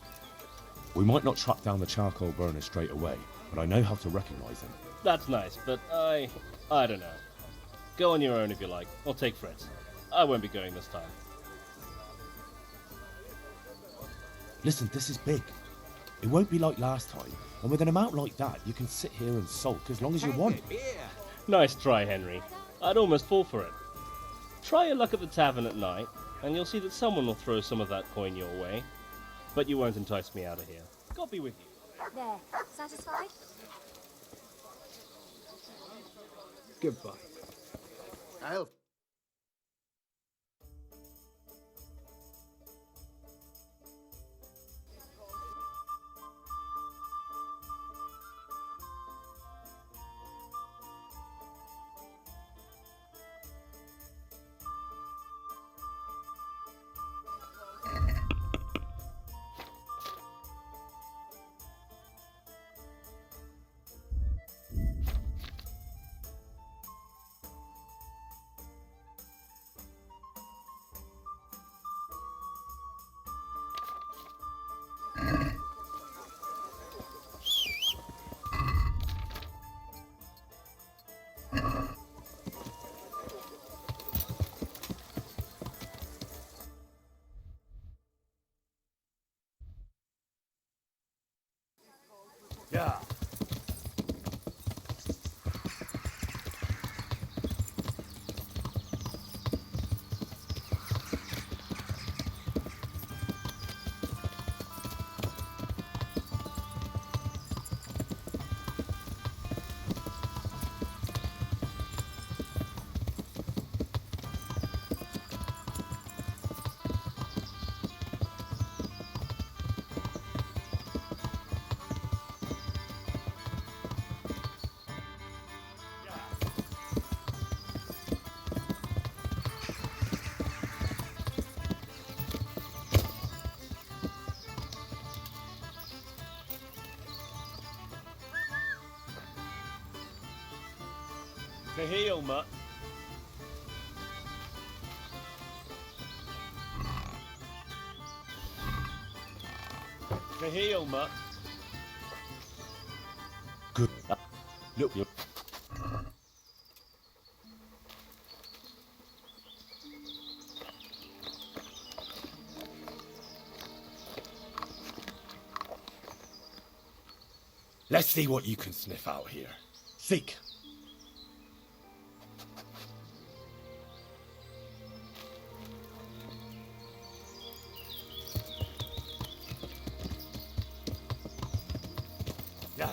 We might not track down the charcoal burner straight away, but I know how to recognize him. That's nice, but I don't know. Go on your own if you like. I'll take Fritz. I won't be going this time. Listen, this is big. It won't be like last time, and with an amount like that, you can sit here and sulk as long as you want. Nice try, Henry. I'd almost fall for it. Try your luck at the tavern at night, and you'll see that someone will throw some of that coin your way. But you won't entice me out of here. God be with you. There. Satisfied? Goodbye. I'll Yeah. To heel, mutt. To heel, mutt. Good. Look, look. Let's see what you can sniff out here. Seek. Yeah.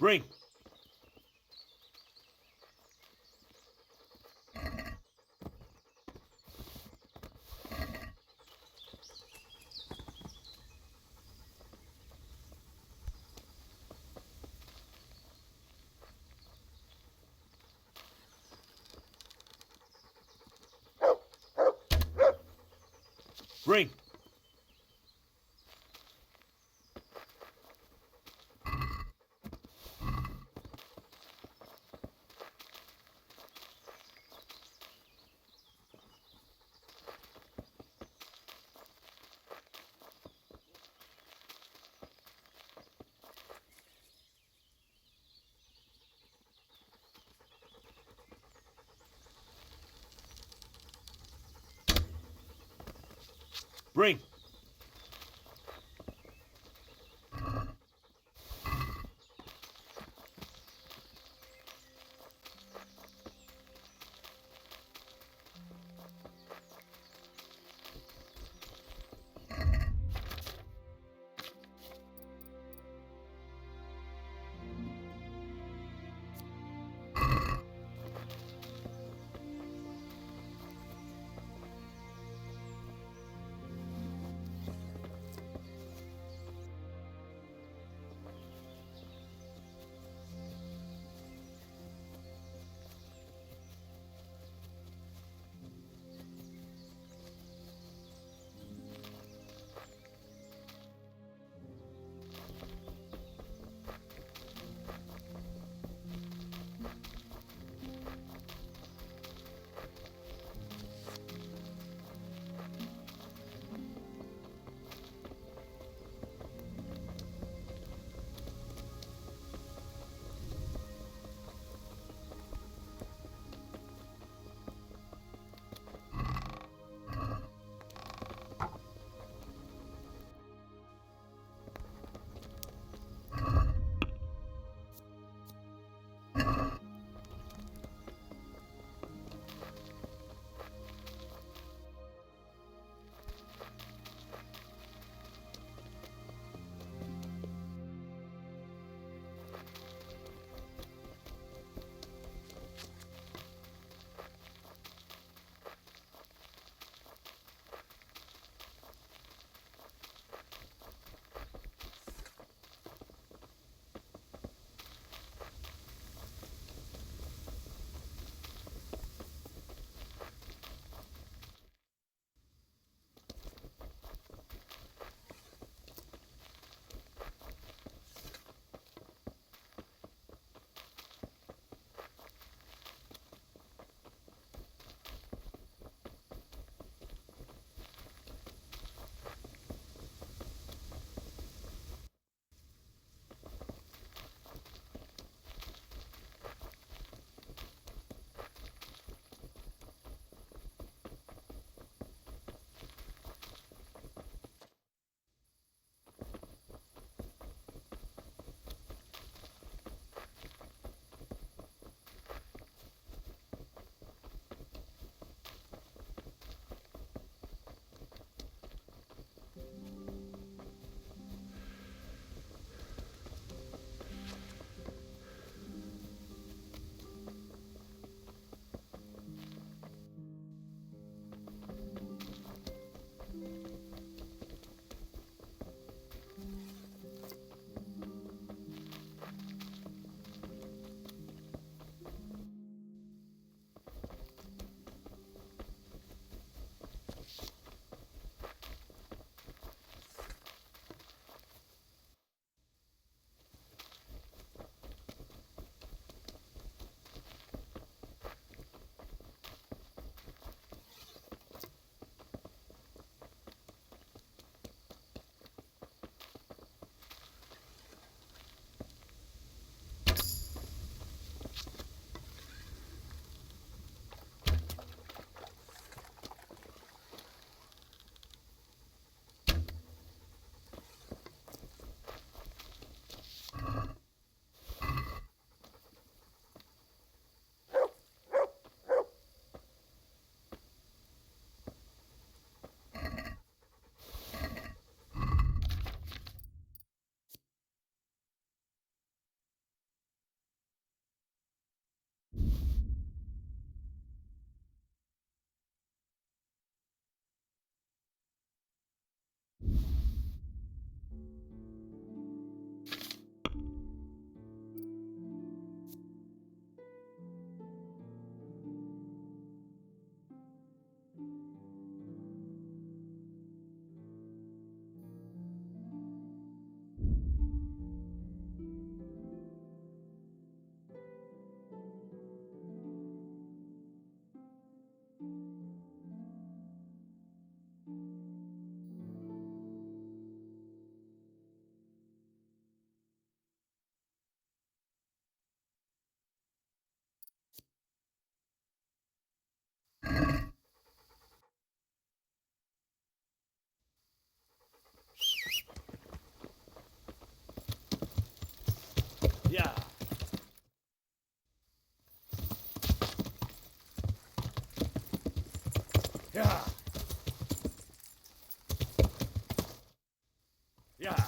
Bring! Bring! Bring! Yeah. Yeah. Yeah.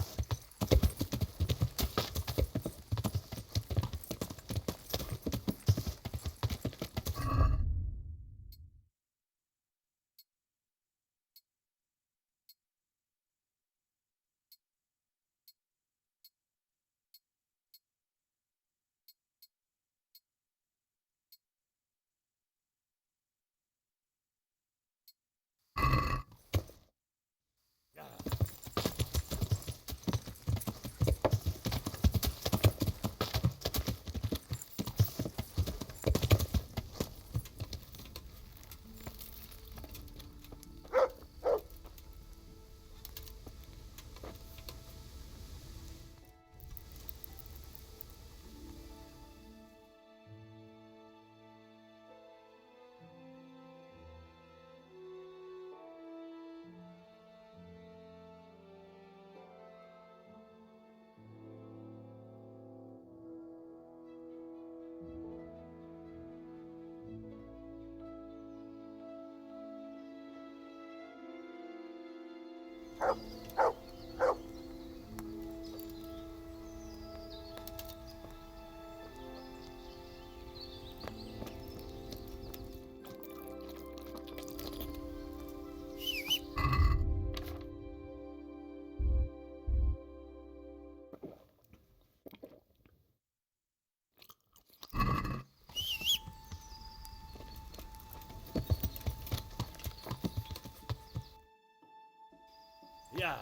Yeah.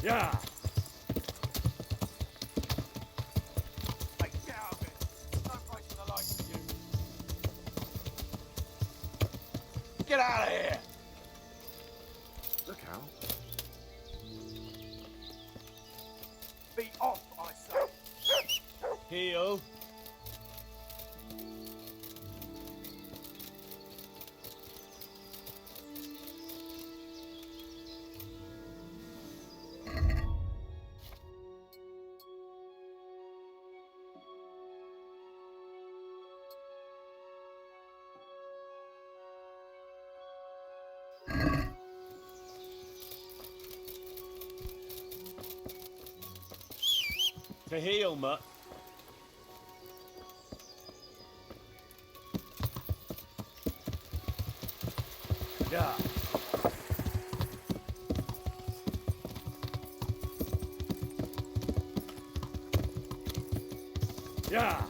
Yeah. Hey, get out of it. No place for the likes of you. Get out of here. Look out. Be off, I say. Heel. To heel, mutt. Yeah. Yeah.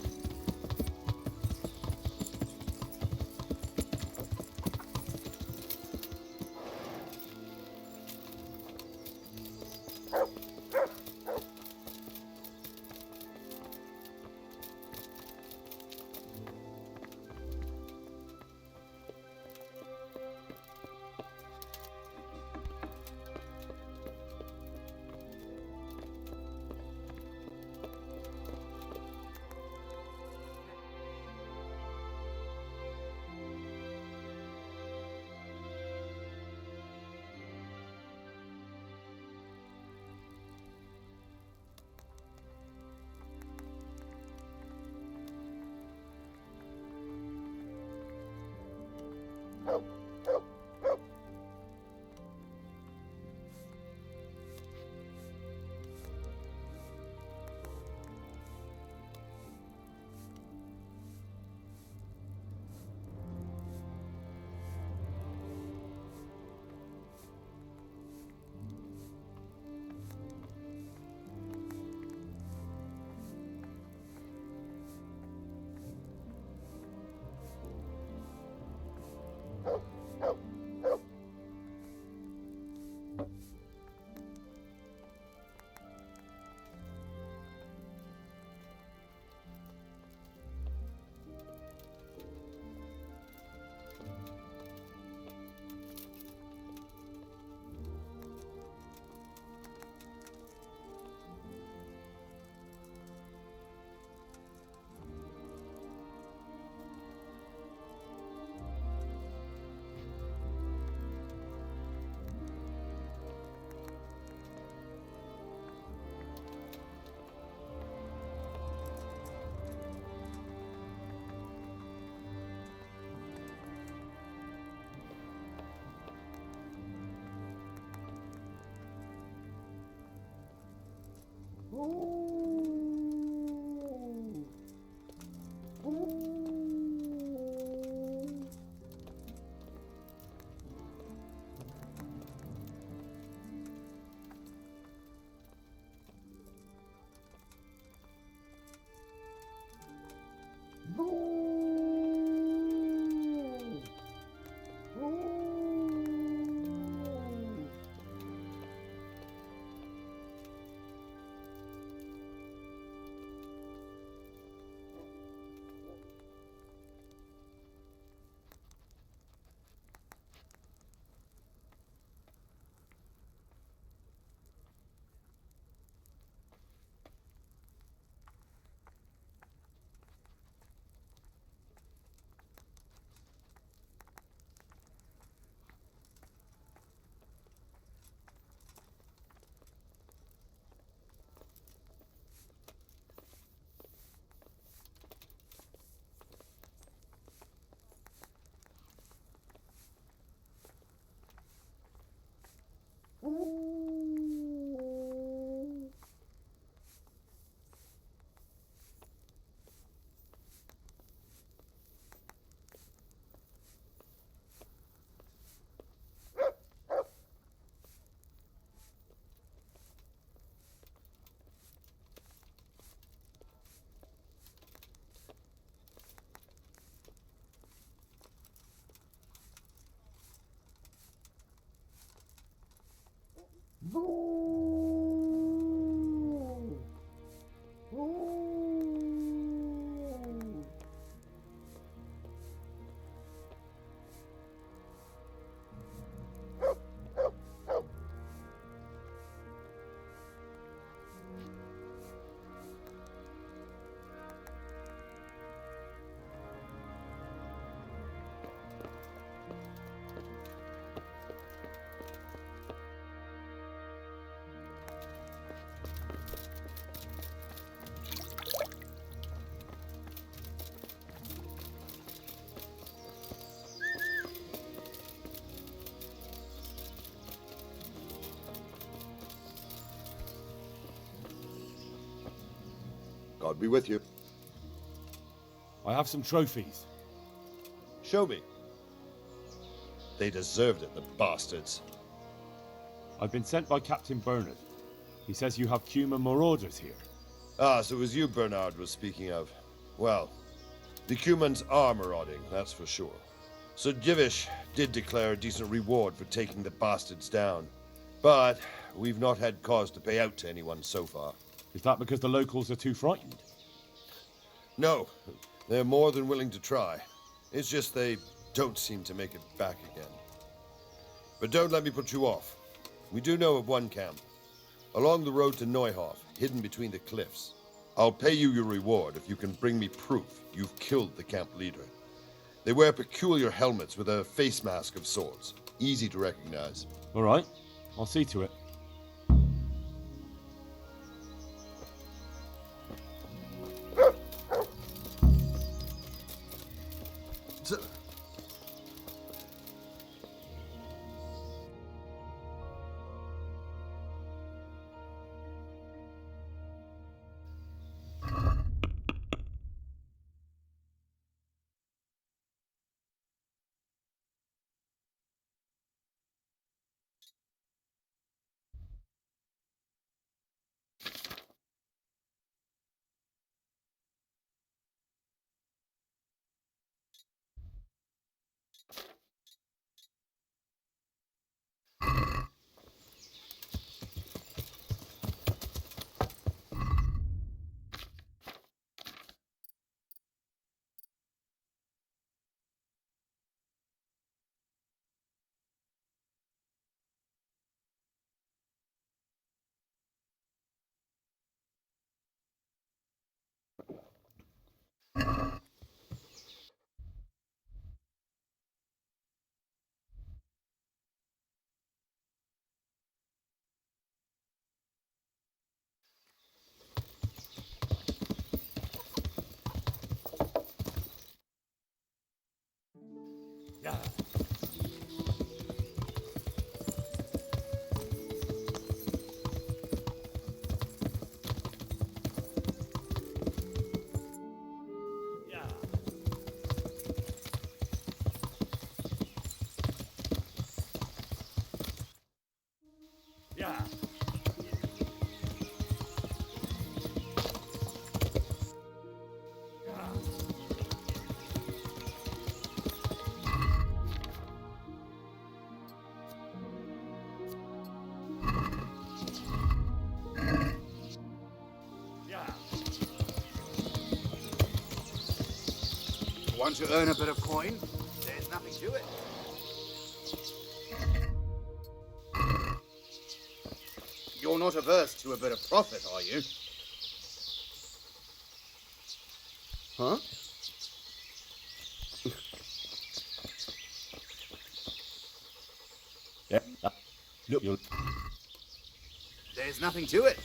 God be with you. I have some trophies. Show me. They deserved it, the bastards. I've been sent by Captain Bernard. He says you have Cuman marauders here. Ah, so it was you Bernard was speaking of. Well, the Cumans are marauding, that's for sure. Sir Divish did declare a decent reward for taking the bastards down. But we've not had cause to pay out to anyone so far. Is that because the locals are too frightened? No, they're more than willing to try. It's just they don't seem to make it back again. But don't let me put you off. We do know of one camp. Along the road to Neuhof, hidden between the cliffs. I'll pay you your reward if you can bring me proof you've killed the camp leader. They wear peculiar helmets with a face mask of sorts. Easy to recognize. All right, I'll see to it. Want to earn a bit of coin? There's nothing to it. You're not averse to a bit of profit, are you? Huh? Yeah. Look, you'll... There's nothing to it.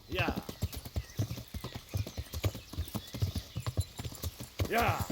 Yeah. Yeah.